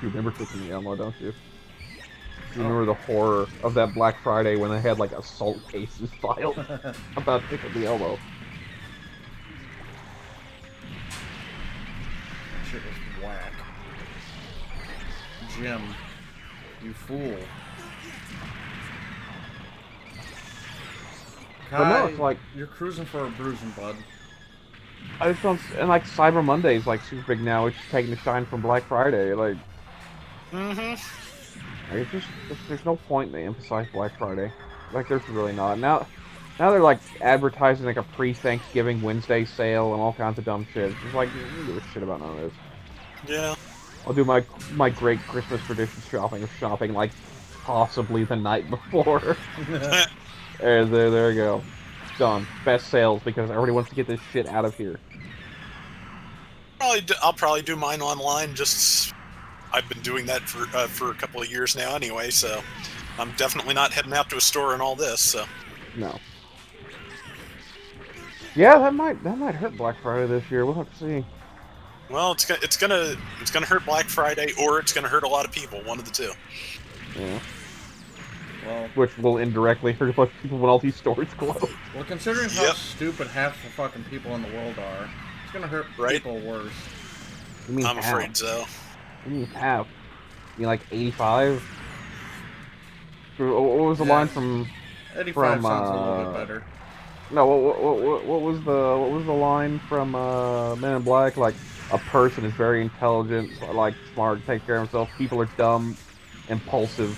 You remember Tickle Me Elmo, don't you? You remember the horror of that Black Friday when they had, like, assault cases filed about Tickle Me Elmo. That shit was whack. Jim, you fool. Kai, But no, it's like... You're cruising for a bruising, bud. I just don't, and like Cyber Monday is like super big now. It's just taking the shine from Black Friday. Like, it's just there's no point they emphasize Black Friday. Like, there's really not. Now they're like advertising like a pre-Thanksgiving Wednesday sale and all kinds of dumb shit. It's like, I don't give a shit about none of this. Yeah. I'll do my great Christmas tradition shopping like possibly the night before. There we go. Done. Best sales because everybody wants to get this shit out of here. I'll probably do mine online. Just I've been doing that for a couple of years now anyway, so I'm definitely not heading out to a store and all this. So no. Yeah, that might hurt Black Friday this year. We'll have to see. Well, it's gonna hurt Black Friday, or it's gonna hurt a lot of people. One of the two. Yeah. Well, which will indirectly hurt a bunch of people when all these stores close. Well, considering how stupid half the fucking people in the world are, it's gonna hurt people worse. You mean I'm half? afraid so. You mean half? You mean like 85? What was the line from? 85 sounds a little bit better. No, what was the line from Men in Black? Like, a person is very intelligent, like smart, take care of himself. People are dumb, impulsive.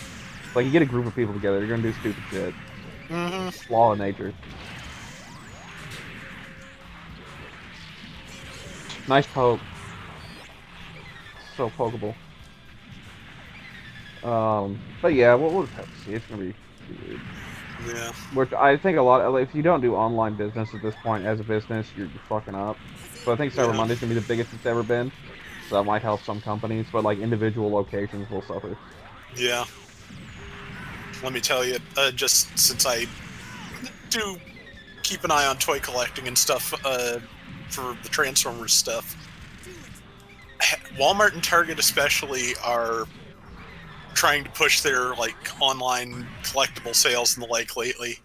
Like, you get a group of people together, you're gonna do stupid shit. Law of nature. Nice poke. So pokeable. But yeah, we'll just have to see. It's gonna be weird. Yeah. Which I think a lot of, if you don't do online business at this point as a business, you're fucking up. So I think Cyber Monday's gonna be the biggest it's ever been. So that might help some companies, but like individual locations will suffer. Yeah. Let me tell you, just since I do keep an eye on toy collecting and stuff for the Transformers stuff, Walmart and Target especially are trying to push their like online collectible sales and the like lately,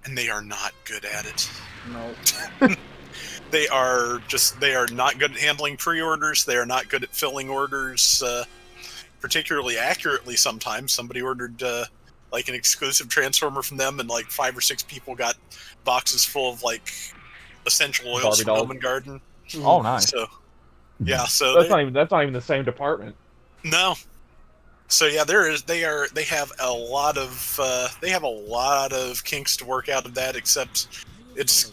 and they are not good at it. No. They are not good at handling pre-orders. They are not good at filling orders particularly accurately. Sometimes somebody ordered like an exclusive Transformer from them, and like 5 or 6 people got boxes full of like essential oils from Home and Garden. Oh, nice. So yeah, so that's not even the same department. No. So yeah, they have a lot of kinks to work out of that. Except it's,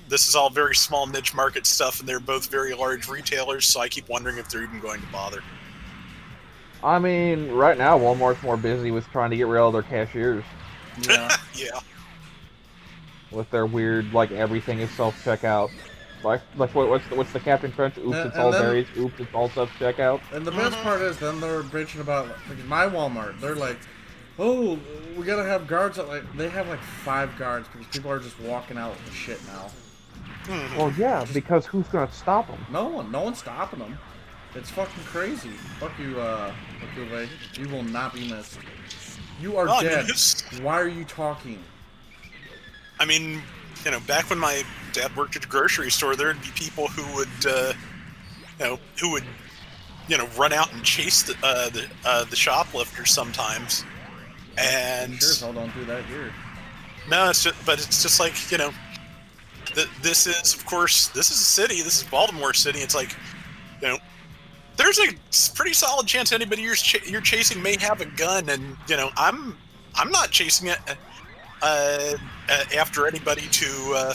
this is all very small niche market stuff, and they're both very large retailers. So I keep wondering if they're even going to bother. I mean, right now Walmart's more busy with trying to get rid of their cashiers. Yeah. Yeah. With their weird, like, everything is self-checkout. Like what's the Captain Crunch? Oops, it's all berries. Oops, it's all self-checkout. And the best part is, then they're bitching about, like, my Walmart. They're like, oh, we gotta have guards. They have like 5 guards because people are just walking out with the shit now. Well, yeah, because who's gonna stop them? No one's stopping them. It's fucking crazy. Fuck you, Vay. You will not be missed. You are dead. Why are you talking? I mean, back when my dad worked at a grocery store, there'd be people who would, run out and chase the shoplifters sometimes. And Sure as hell don't do that here. No, it's just like, this is a city. This is Baltimore City. It's like, there's a pretty solid chance anybody you're chasing may have a gun, and I'm not chasing it after anybody to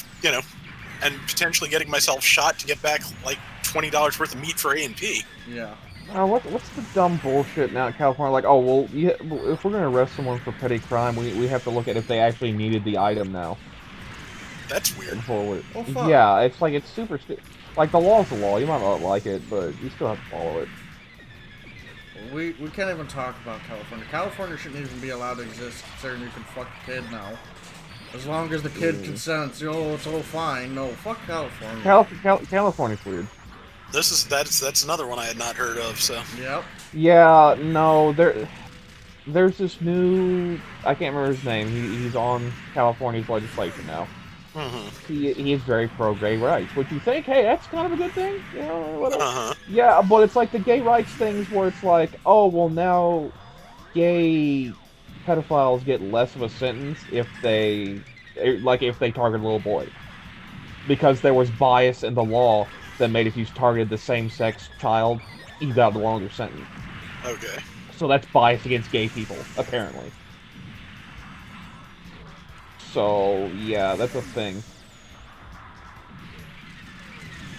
and potentially getting myself shot to get back like $20 worth of meat for A&P. Yeah. What's the dumb bullshit now in California? Like, oh well, yeah, if we're gonna arrest someone for petty crime, we have to look at if they actually needed the item now. That's weird. Yeah, it's like, it's super stupid. Like, the law's the law. You might not like it, but you still have to follow it. We can't even talk about California. California shouldn't even be allowed to exist, considering you can fuck a kid now. As long as the kid consents, it's all fine. No, fuck California. California's weird. That's another one I had not heard of. So. Yep. Yeah, no, there's this new, I can't remember his name. He's on California's legislation now. He is very pro-gay rights, which you think, hey, that's kind of a good thing, whatever. Yeah, but it's like the gay rights things where it's like, oh, well, now gay pedophiles get less of a sentence if they target a little boy. because there was bias in the law that made if you targeted the same-sex child, you got a longer sentence. Okay. So that's bias against gay people, apparently. So, yeah, that's a thing.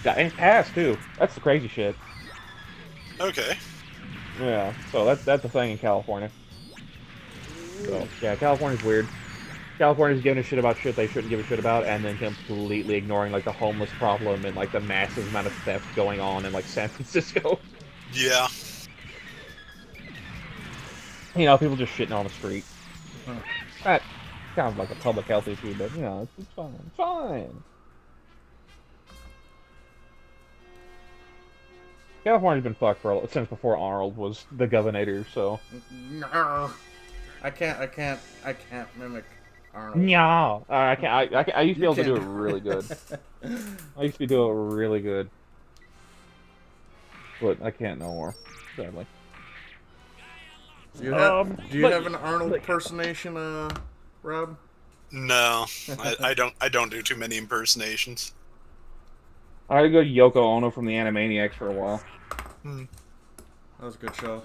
Yeah, and it passed, too. That's the crazy shit. Okay. Yeah, so that's a thing in California. So, yeah, California's weird. California's giving a shit about shit they shouldn't give a shit about, and then completely ignoring, like, the homeless problem and, like, the massive amount of theft going on in, like, San Francisco. Yeah. You know, people just shitting on the street. Huh. That kind of like a public health issue, but, you know, it's fine. It's fine. California's been fucked since before Arnold was the governor, so. No. I can't mimic Arnold. No, I can't. I used to be able to do it can't. really good. I used to do it really good, but I can't no more, sadly. Do you have an Arnold impersonation, Rob? No, I don't do too many impersonations. I had to go to Yoko Ono from the Animaniacs for a while. Hmm. That was a good show.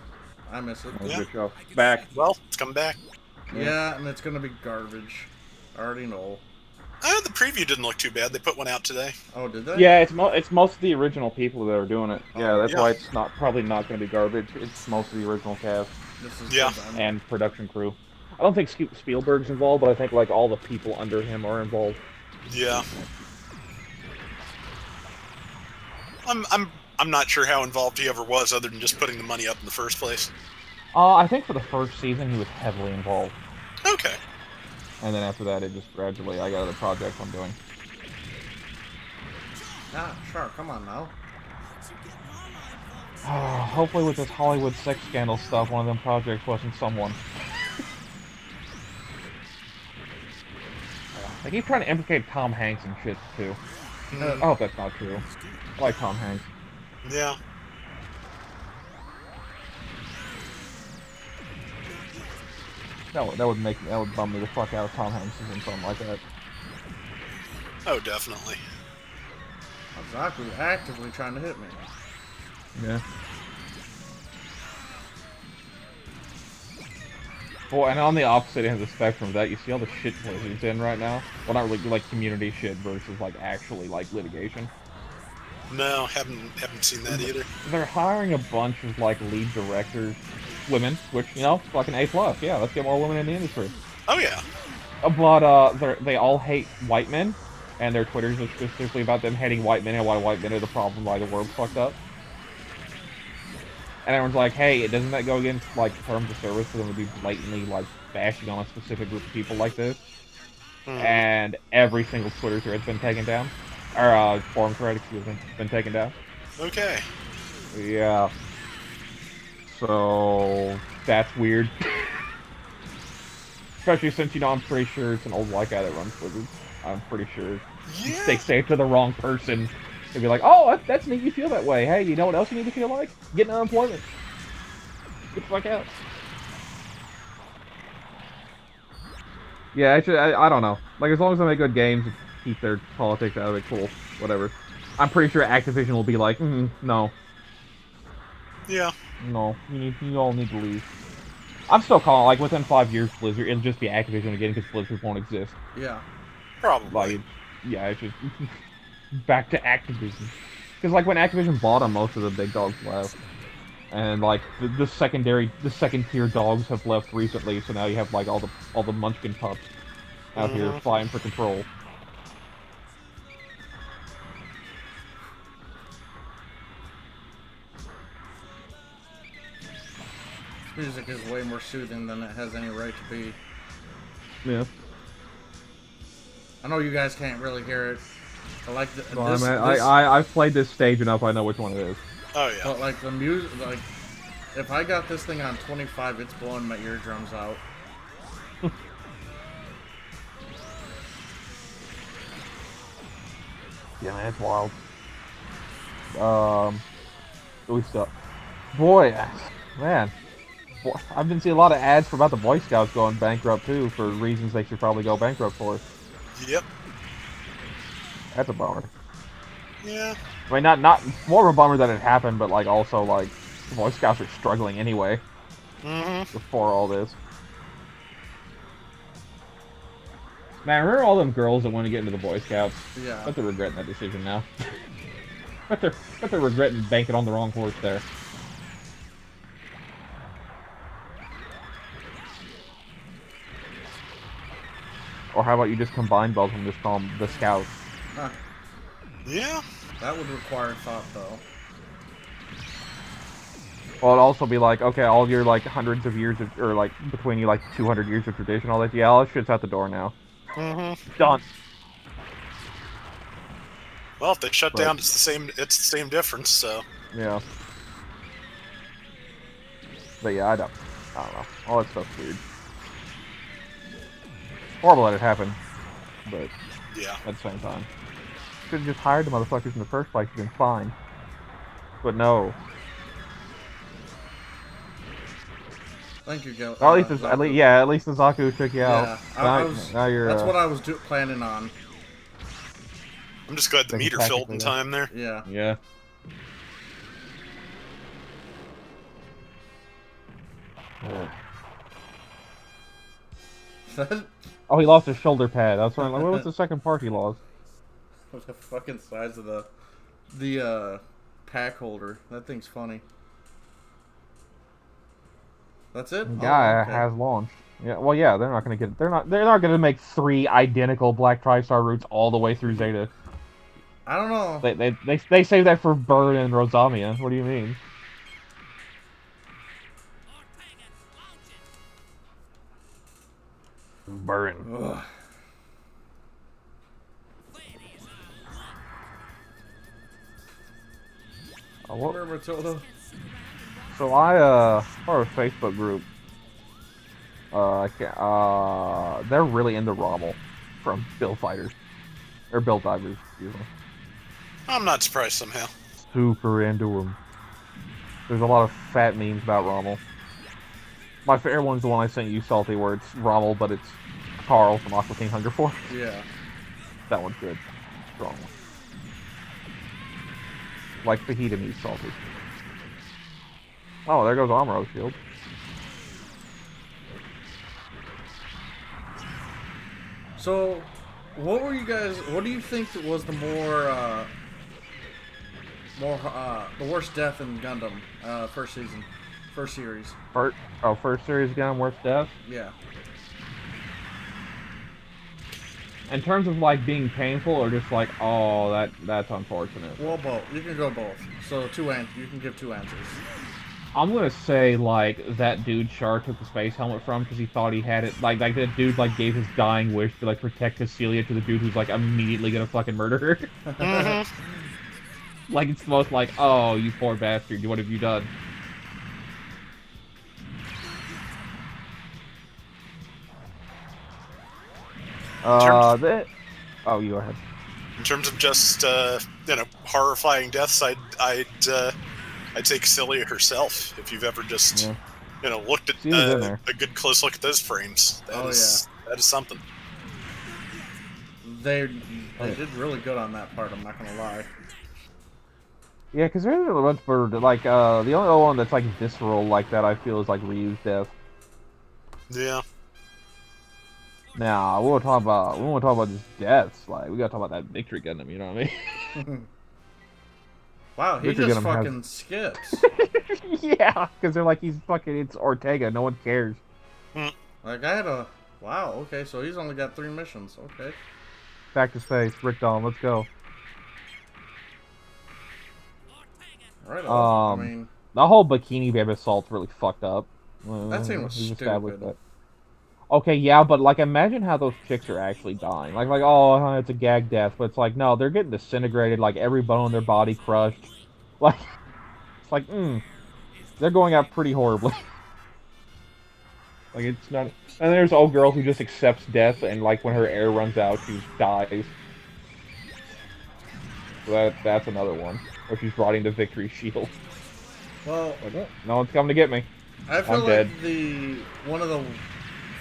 I miss it. That was Yeah. a good show. Back. Well, it's coming back. Yeah, and it's gonna be garbage. I already know. The preview didn't look too bad. They put one out today. Oh, did they? Yeah, it's most of the original people that are doing it. Yeah, that's Yeah. why it's probably not going to be garbage. It's most of the original cast This is Yeah. good, then. and production crew. I don't think Spielberg's involved, but I think like all the people under him are involved. Yeah. I'm not sure how involved he ever was, other than just putting the money up in the first place. I think for the first season he was heavily involved, Okay. and then after that it just gradually I got other projects I'm doing. Ah, sure. Come on now. Hopefully with this Hollywood sex scandal stuff, one of them projects wasn't someone. They keep trying to implicate Tom Hanks and shit too. I hope that's not true. I like Tom Hanks. Yeah. That would bum me the fuck out if Tom Hanks is in something like that. Oh, definitely. Exactly. Actively trying to hit me. Yeah. Well, and on the opposite end of the spectrum of that, you see all the shit Blizzard's in right now. Well, not really like community shit versus like actually like litigation. No, haven't seen that either. They're hiring a bunch of like lead directors, women, which you know, fucking A+. Yeah, let's get more women in the industry. Oh yeah. But they all hate white men, and their Twitters are specifically about them hating white men and why white men are the problem, why the world's fucked up. And everyone's like, hey, doesn't that go against like terms of service for them to be blatantly like bashing on a specific group of people like this? And every single Twitter thread's been taken down. Or forum thread, excuse me, been taken down. Okay. Yeah. So that's weird. Especially since, you know, I'm pretty sure it's an old white guy that runs Blizzard. I'm pretty sure. Yeah. They say it to the wrong person. They'd be like, oh, that's neat you feel that way. Hey, you know what else you need to feel like? Getting unemployment. Get the fuck out. Yeah, actually, I don't know. Like, as long as they make good games and keep their politics out of it, cool. Whatever. I'm pretty sure Activision will be like, no. Yeah. No, you all need to leave. I'm still calling, like, within 5 years, Blizzard, it'll just be Activision again, because Blizzard won't exist. Yeah. Probably. Like, yeah, it's just back to Activision. Because, like, when Activision bought them, most of the big dogs left. And, like, the second-tier dogs have left recently, so now you have, like, all the Munchkin pups out here fighting for control. Music is way more soothing than it has any right to be. Yeah. I know you guys can't really hear it. I like the. Well, I've played this stage enough. I know which one it is. Oh yeah. But like the music, like if I got this thing on 25, it's blowing my eardrums out. Yeah, man, it's wild. We stuck. Boy, man. I've been seeing a lot of ads for about the Boy Scouts going bankrupt too, for reasons they should probably go bankrupt for. Yep. That's a bummer. Yeah. I mean, not more of a bummer that it happened, but like also like the Boy Scouts are struggling anyway. Before all this. Man, remember all them girls that want to get into the Boy Scouts? Yeah. But they're regretting that decision now. but they're regretting banking on the wrong horse there. Or how about you just combine both of them, just call them the Scouts? Huh. Yeah. That would require thought, though. Well, it'd also be like, okay, all your like hundreds of years of, or like between you like 200 years of tradition, all that. Yeah, all that shit's out the door now. Done. Well, if they shut down, it's the same. It's the same difference. So. Yeah. But yeah, I don't know. All that stuff's weird. Horrible that it happened, but Yeah. at the same time, should have just hired the motherfuckers in the first place. You've been fine. But no. Thank you, Gil. Well, at least the Zaku took you out. Yeah, now you're. That's what I was planning on. I'm just glad the meter filled in time there. Yeah. Yeah. Oh, he lost his shoulder pad. That's right. What was the second part he lost? The fucking size of the pack holder. That thing's funny. That's it. The guy has launched. Yeah. Well, yeah. They're not gonna get. They're not gonna make 3 identical Black Tri-Star routes all the way through Zeta. I don't know. They save that for Burn and Rosamia. What do you mean? Burn. Ugh. What? Remember Matilda? So for a Facebook group, they're really into Rommel from Bill Fighters, or Bill Divers, excuse me. I'm not surprised somehow. Super into him. There's a lot of fat memes about Rommel. My favorite one's the one I sent you, Salty, where it's Rommel, but it's Carl from Aqua Teen Hunger Force. Yeah. That one's good. Strong one. Like fajita meat, Salty. Oh, there goes Amuro's shield. So, what were you guys? What do you think that was the the worst death in Gundam first season, first series? First series Gundam worst death? Yeah. In terms of like being painful, or just like, oh, that's unfortunate. Well, both. You can go both. So you can give 2 answers. I'm gonna say like that dude Char took the space helmet from because he thought he had it. Like that dude like gave his dying wish to like protect Cecilia to the dude who's like immediately gonna fucking murder her. Like it's the most like, oh, you poor bastard, what have you done? Oh, you go ahead. In terms of just horrifying deaths, I'd say Cecilia herself. If you've ever just looked at a good close look at those frames, that is something. They did really good on that part. I'm not gonna lie. Yeah, because there's a bunch for like the only other one that's like visceral like that I feel is like Ryu's death. Yeah. Nah, we won't talk about just deaths. Like we gotta talk about that victory Gundam. You know what I mean? Wow, he Victory just Gundam fucking skips. Yeah, because they're like it's Ortega. No one cares. Like I had a wow. Okay, so he's only got 3 missions. Okay. Back to space, Rick Dawn. Let's go. Right on. I mean, the whole Bikini Babe assault's really fucked up. That scene was stupid. That. Okay, yeah, but like, imagine how those chicks are actually dying. Like, oh, it's a gag death, but it's like, no, they're getting disintegrated. Like, every bone in their body crushed. Like, it's like, they're going out pretty horribly. Like, it's not. And there's old girl who just accepts death, and like, when her air runs out, she dies. So that's another one. Where she's riding the victory shield. Well, like, no one's coming to get me. I feel I'm like dead.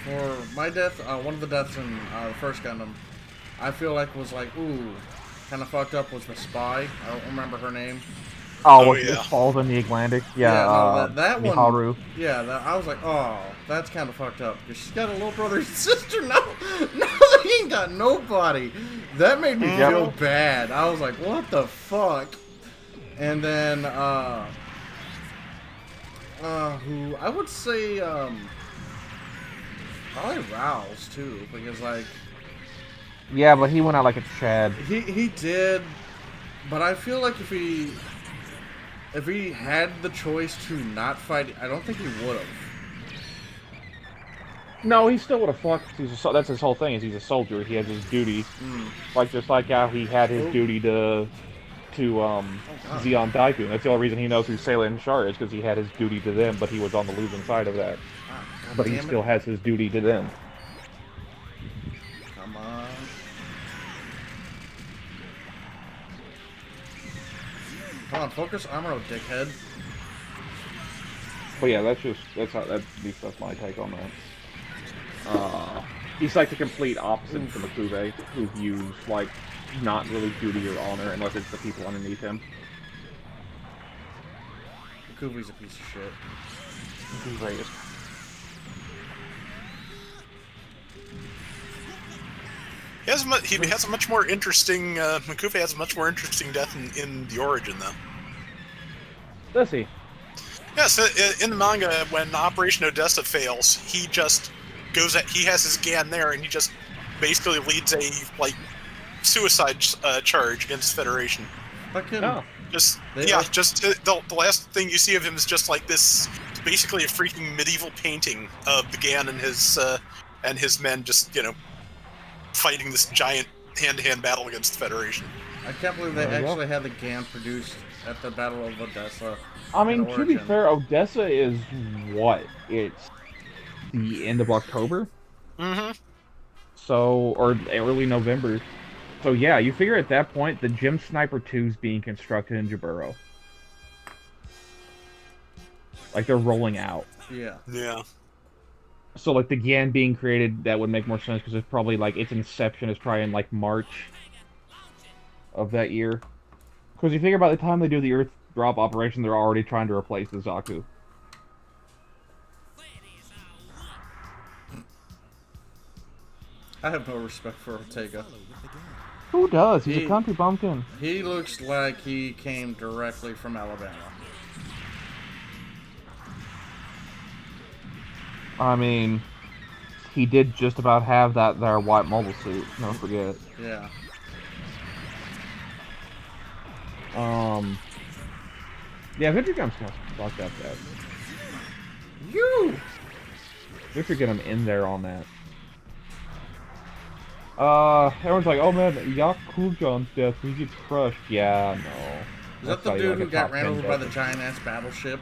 For my death, one of the deaths in the first Gundam, I feel like was like, ooh, kind of fucked up was the spy. I don't remember her name. Oh, Oh, what yeah. falls in the Atlantic? Yeah, no, that one. Miharu. Yeah, I was like, oh, that's kind of fucked up because she's got a little brother and sister. No, they ain't got nobody. That made me feel bad. I was like, what the fuck? And then, who I would say, probably Rouse too, because like. Yeah, but he went out like a Chad. He did, but I feel like if he had the choice to not fight, I don't think he would have. No, he still would have fought. That's his whole thing. Is he's a soldier. He has his duty, like just like how he had his duty to Zeon Daikun. That's the only reason he knows who Sailor and Char is, because he had his duty to them, but he was on the losing side of that. But he still has his duty to them. Come on. Come on, focus Amuro, dickhead. But yeah, that's my take on that. He's like the complete opposite to Makube, who views like not really duty or honor unless it's the people underneath him. Makube's a piece of shit. Makube is. He has a much more interesting. Makube has a much more interesting death in the origin, though. Does he? Yes, in the manga, when Operation Odessa fails, he just goes at. He has his GAN there, and he just basically leads a suicide charge against Federation. No. The last thing you see of him is just like this, basically a freaking medieval painting of the GAN and his men just fighting this giant hand-to-hand battle against the Federation. I can't believe they actually had the GAN produced at the Battle of Odessa. I mean, to be fair, Odessa is what? It's the end of October? Mm-hmm. So, or early November. So yeah, you figure at that point, the Gem Sniper 2 is being constructed in Jaburo. Like, they're rolling out. Yeah. Yeah. So, like, the GAN being created, that would make more sense, because it's probably, like, its inception is probably in, like, March of that year. Because you figure by the time they do the Earth drop operation, they're already trying to replace the Zaku. I have no respect for Ortega. Who does? He's a country bumpkin. He looks like he came directly from Alabama. I mean, he did just about have their white mobile suit. Don't forget. Yeah. Yeah, Victor Gun's fucked up that. You! Victor get him in there on that. Everyone's like, oh man, Yakujan's death, he gets crushed. Yeah, no. Is that the dude who got ran over by the giant-ass battleship?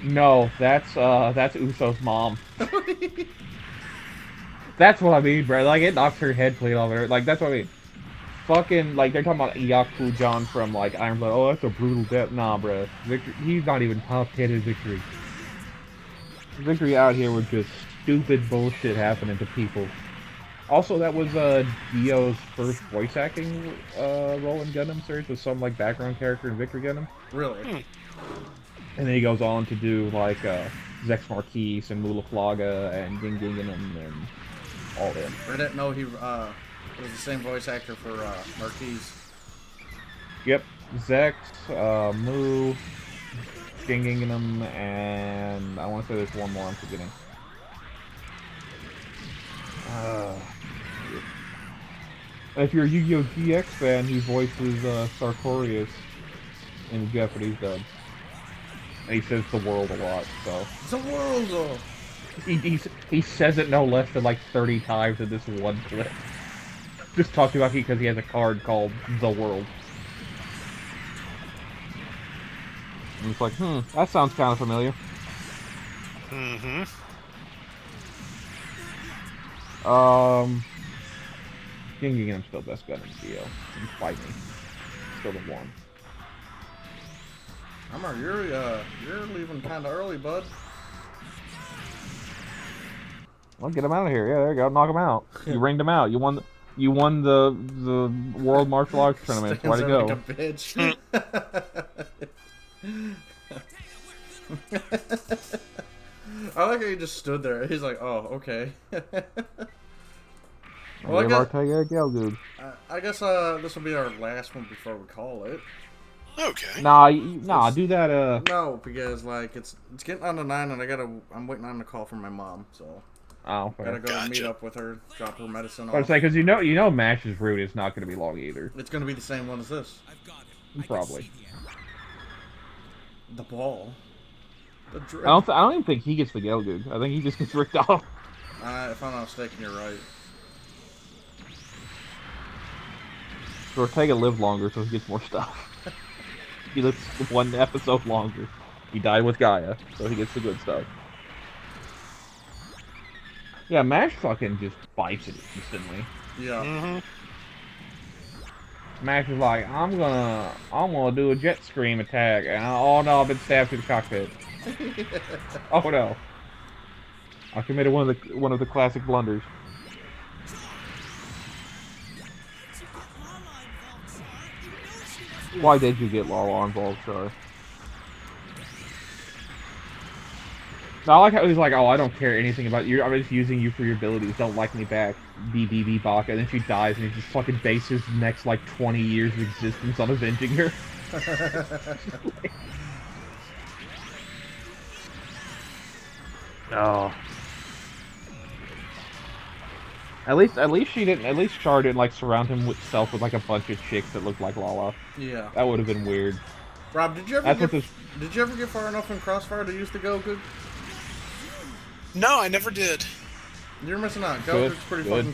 No, that's Uso's mom. That's what I mean, bro. Like, it knocks her head clean off her. Like, that's what I mean. Fucking, like, they're talking about Yakujan from, like, Iron Blood. Oh, that's a brutal death. Nah, bro. Victory, he's not even top 10 in Victory. Victory out here with just stupid bullshit happening to people. Also, that was, Dio's first voice acting, role in Gundam series with some, like, background character in Victory Gundam. Really? And then he goes on to do, like, Zex Marquis and Mulaflaga and Ging Gingham and all them. I didn't know he, was the same voice actor for, Marquis. Yep. Zex, Mu, Ging Gingham, and I want to say there's one more I'm forgetting. If you're a Yu-Gi-Oh! GX fan, he voices Sartorius in the Japanese dub. And he says the world a lot, so. The world! He says it no less than like 30 times in this one clip. Just talking about it because he has a card called The World. And it's like, that sounds kind of familiar. Mm-hmm. Ging Gingham's still best gun in Dio. And fight me. Still the one. You're leaving kind of early, bud. Well, get him out of here. Yeah, there you go. Knock him out. You ringed him out. You won You won the World Martial Arts Tournament. Way to Stands there go. like a bitch. I like how he just stood there. He's like, oh, okay. Well, I guess this will be our last one before we call it. Okay. Nah, do that. No, because like it's getting on to 9, and I'm waiting on a call from my mom, so Oh, fair. gotta go Gotcha. meet up with her, drop her medicine I was off. like, because you know, Mash's route is not going to be long either. It's gonna be the same one as this. Probably. The ball. The drip. I don't even think he gets the Gelgoog. I think he just gets ripped off. If I'm not mistaken, you're right. So Ortega lived longer, so he gets more stuff. He lives 1 episode longer. He died with Gaia, so he gets the good stuff. Yeah, Mash fucking just bites it instantly. Yeah. Mm-hmm. Mash is like, I'm gonna do a jet scream attack, and oh no, I've been stabbed through the cockpit. Oh no. I committed one of the classic blunders. Why did you get Lala involved, sorry? No, I like how he's like, oh, I don't care anything about you. I'm just using you for your abilities. Don't like me back. BBB Baka. And then she dies, and he just fucking bases the next, like, 20 years of existence on avenging her. Oh. At least she didn't. At least Char didn't like surround himself with like a bunch of chicks that looked like Lala. Yeah. That would have been weird. Rob, did you ever get far enough in Crossfire to use the Goku? No, I never did. You're missing out. Good, Goku's pretty good.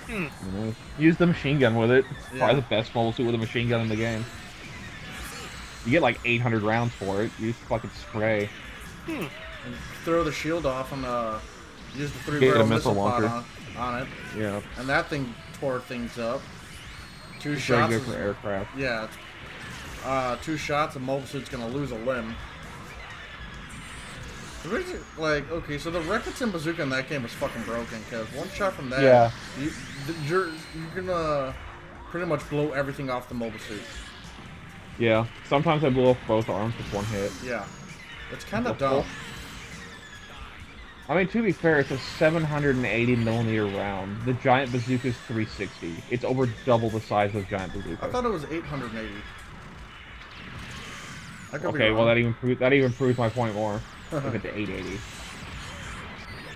fucking good. Use the machine gun with it. Yeah. Probably the best mobile suit with a machine gun in the game. You get like 800 rounds for it. You just fucking spray. And throw the shield off and use the Get a 3-barrel missile missile pod launcher. on it. Yeah. And that thing tore things up. Two It's very shots. good for aircraft. Yeah. 2 shots, a mobile suit's gonna lose a limb. Like, okay, so the Rekatan bazooka in that game was fucking broken, because 1 shot from that, Yeah. you're gonna pretty much blow everything off the mobile suit. Yeah. Sometimes I blew off both arms with 1 hit. Yeah. It's kind of dumb. I mean, to be fair, it's a 780mm round. The giant bazooka is 360. It's over double the size of giant bazooka. I thought it was 880. I could be Okay, wrong. well that even proves my point more. If it's 880.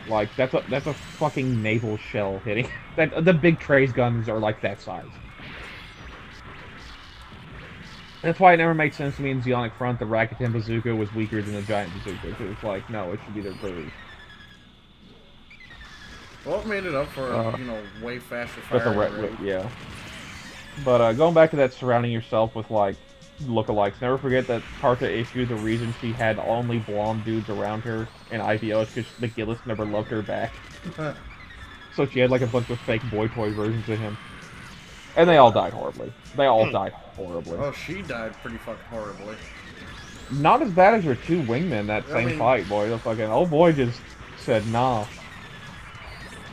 Like that's a fucking naval shell hitting. The big trace guns are like that size. That's why it never makes sense to me in Zeonic Front the Rakuten bazooka was weaker than the giant bazooka. Because it's like, no, it should be their bird. Well, it made it up for, way faster With the firing rate. yeah. But going back to that surrounding yourself with like lookalikes, never forget that Karta issue, the reason she had only blonde dudes around her in IPO is because McGillis never loved her back. So she had like a bunch of fake boy toy versions of him. And they all died horribly. They all died horribly. Oh, she died pretty fucking horribly. Not as bad as her 2 wingmen that same fight, boy. The fucking old boy just said nah.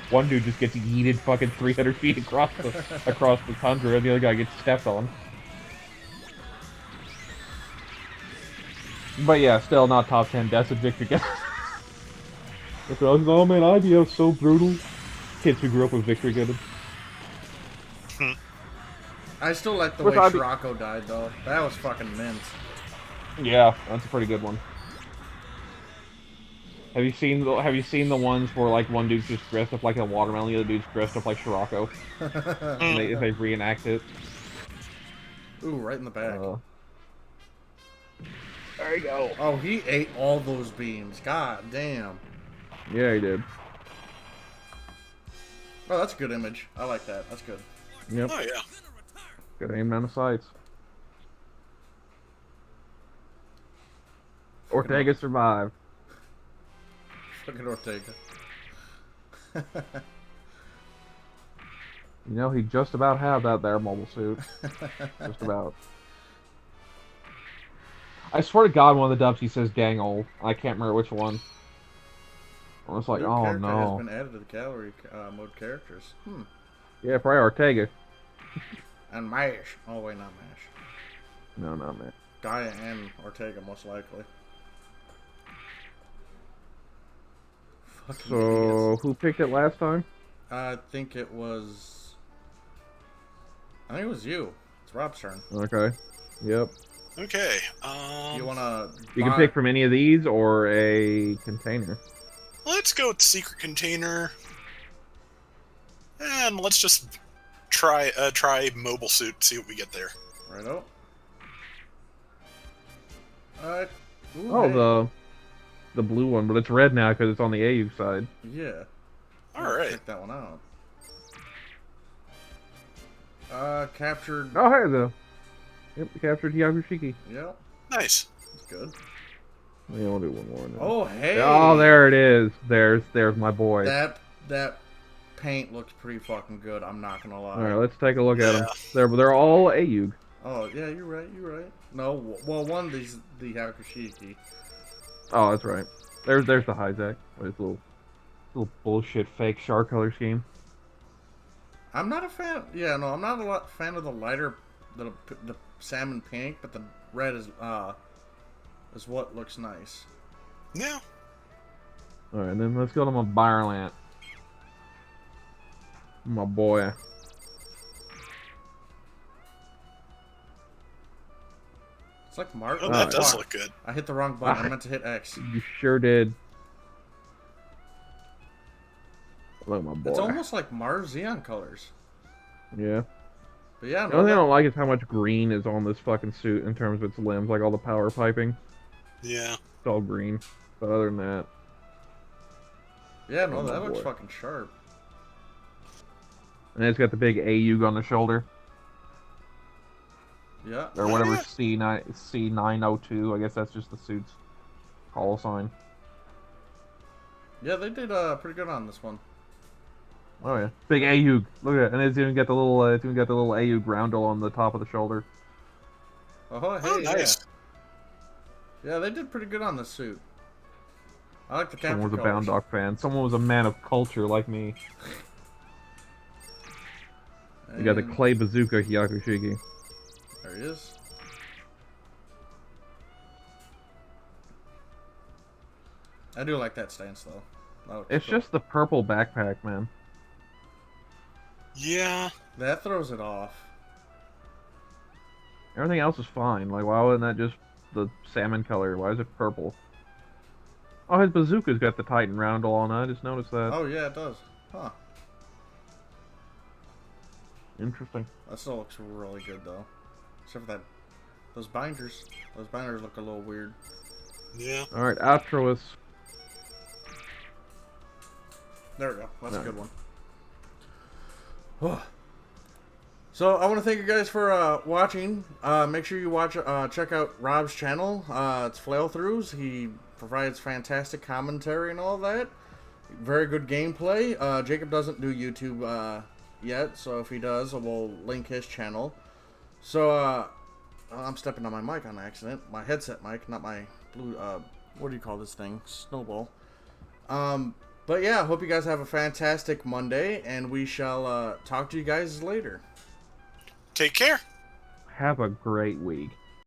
One dude just gets yeeted fucking 300 feet across the tundra, and the other guy gets stepped on. But yeah, still not top 10 deaths of Victor Gun. Oh man, IBO's so brutal. Kids who grew up with Victor Gun. I still like the With way IB Shirako died, though. That was fucking mint. Yeah, that's a pretty good one. Have you seen the ones where like one dude's just dressed up like a watermelon, the other dude's dressed up like Shirako? And they reenact it. Ooh, right in the back. There you go. Oh, he ate all those beams. God damn. Yeah, he did. Oh, that's a good image. I like that. That's good. Yep. Oh yeah. Good aim on the sights. Ortega survived. Fucking Ortega. You know, he just about had that there mobile suit. Just about. I swear to God, one of the dubs he says "dang old." I can't remember which one. I was like, New oh character no. has been added to the gallery mode characters. Yeah, probably Ortega. And Mash. Oh, wait, not Mash. No, not man. Gaia and Ortega, most likely. Fucking So, idiots. who picked it last time? I think it was you. It's Rob's turn. Okay. Yep. Okay. You wanna? You can pick from any of these or a container. Let's go with secret container. And let's just try mobile suit, see what we get there. Righto. Ooh, Oh, hey. the blue one, but it's red now because it's on the AU side. Yeah. Alright. Check that one out. Captured. Oh, hey, yep, captured Yakushiki. Yep. Nice. That's good. Yeah, we'll do one more now. Oh, hey. Oh, there it is. There's my boy. That paint looks pretty fucking good. I'm not gonna lie. All right, let's take a look at Yeah. them. They're all AU. Oh yeah, you're right. You're right. No, well, one of these the Hakushiki. Oh, that's right. There's the Hyzak with his little bullshit fake shark color scheme. I'm not a fan. Yeah, no, I'm not a fan of the lighter, the salmon pink, but the red is what looks nice. Yeah. All right, then let's go to my Byerlant. My boy. It's like Mark. Oh, that does fuck. look good. I hit the wrong button. I meant to hit X. You sure did. Look, my boy. It's almost like Mars Xeon colors. Yeah. But yeah, The no, only thing I don't like is how much green is on this fucking suit in terms of its limbs, like all the power piping. Yeah. It's all green. But other than that, yeah, no, Oh, that my looks boy. fucking sharp. and it's got the big AUG on the shoulder, Yeah. or whatever Yeah. C902. I guess that's just the suit's call sign. Yeah, they did pretty good on this one. Oh yeah, big AUG. Look at it, and it's even got the little AUG roundel on the top of the shoulder. Oh, hey, Oh, nice. yeah, they did pretty good on this suit. I like the capture Someone was a colors. Bound Dog fan. Someone was a man of culture like me. You got the And clay bazooka Hyakushiki. There he is. I do like that stance though. That looks It's cool. just the purple backpack, man. Yeah. That throws it off. Everything else is fine. Like, why wasn't that just the salmon color? Why is it purple? Oh, his bazooka's got the Titan roundel on it. I just noticed that. Oh yeah, it does. Huh. Interesting. That still looks really good though. Except for that, those binders. Those binders look a little weird. Yeah. Alright, outro us. There we go. That's a Alright. good one. So I want to thank you guys for watching. Make sure you check out Rob's channel. It's Flail Throughs. He provides fantastic commentary and all that. Very good gameplay. Jacob doesn't do YouTube yet, so if he does, we'll link his channel. So I'm stepping on my mic on accident. My headset mic, not my blue. What do you call this thing? Snowball. But yeah, hope you guys have a fantastic Monday, and we shall talk to you guys later. Take care. Have a great week.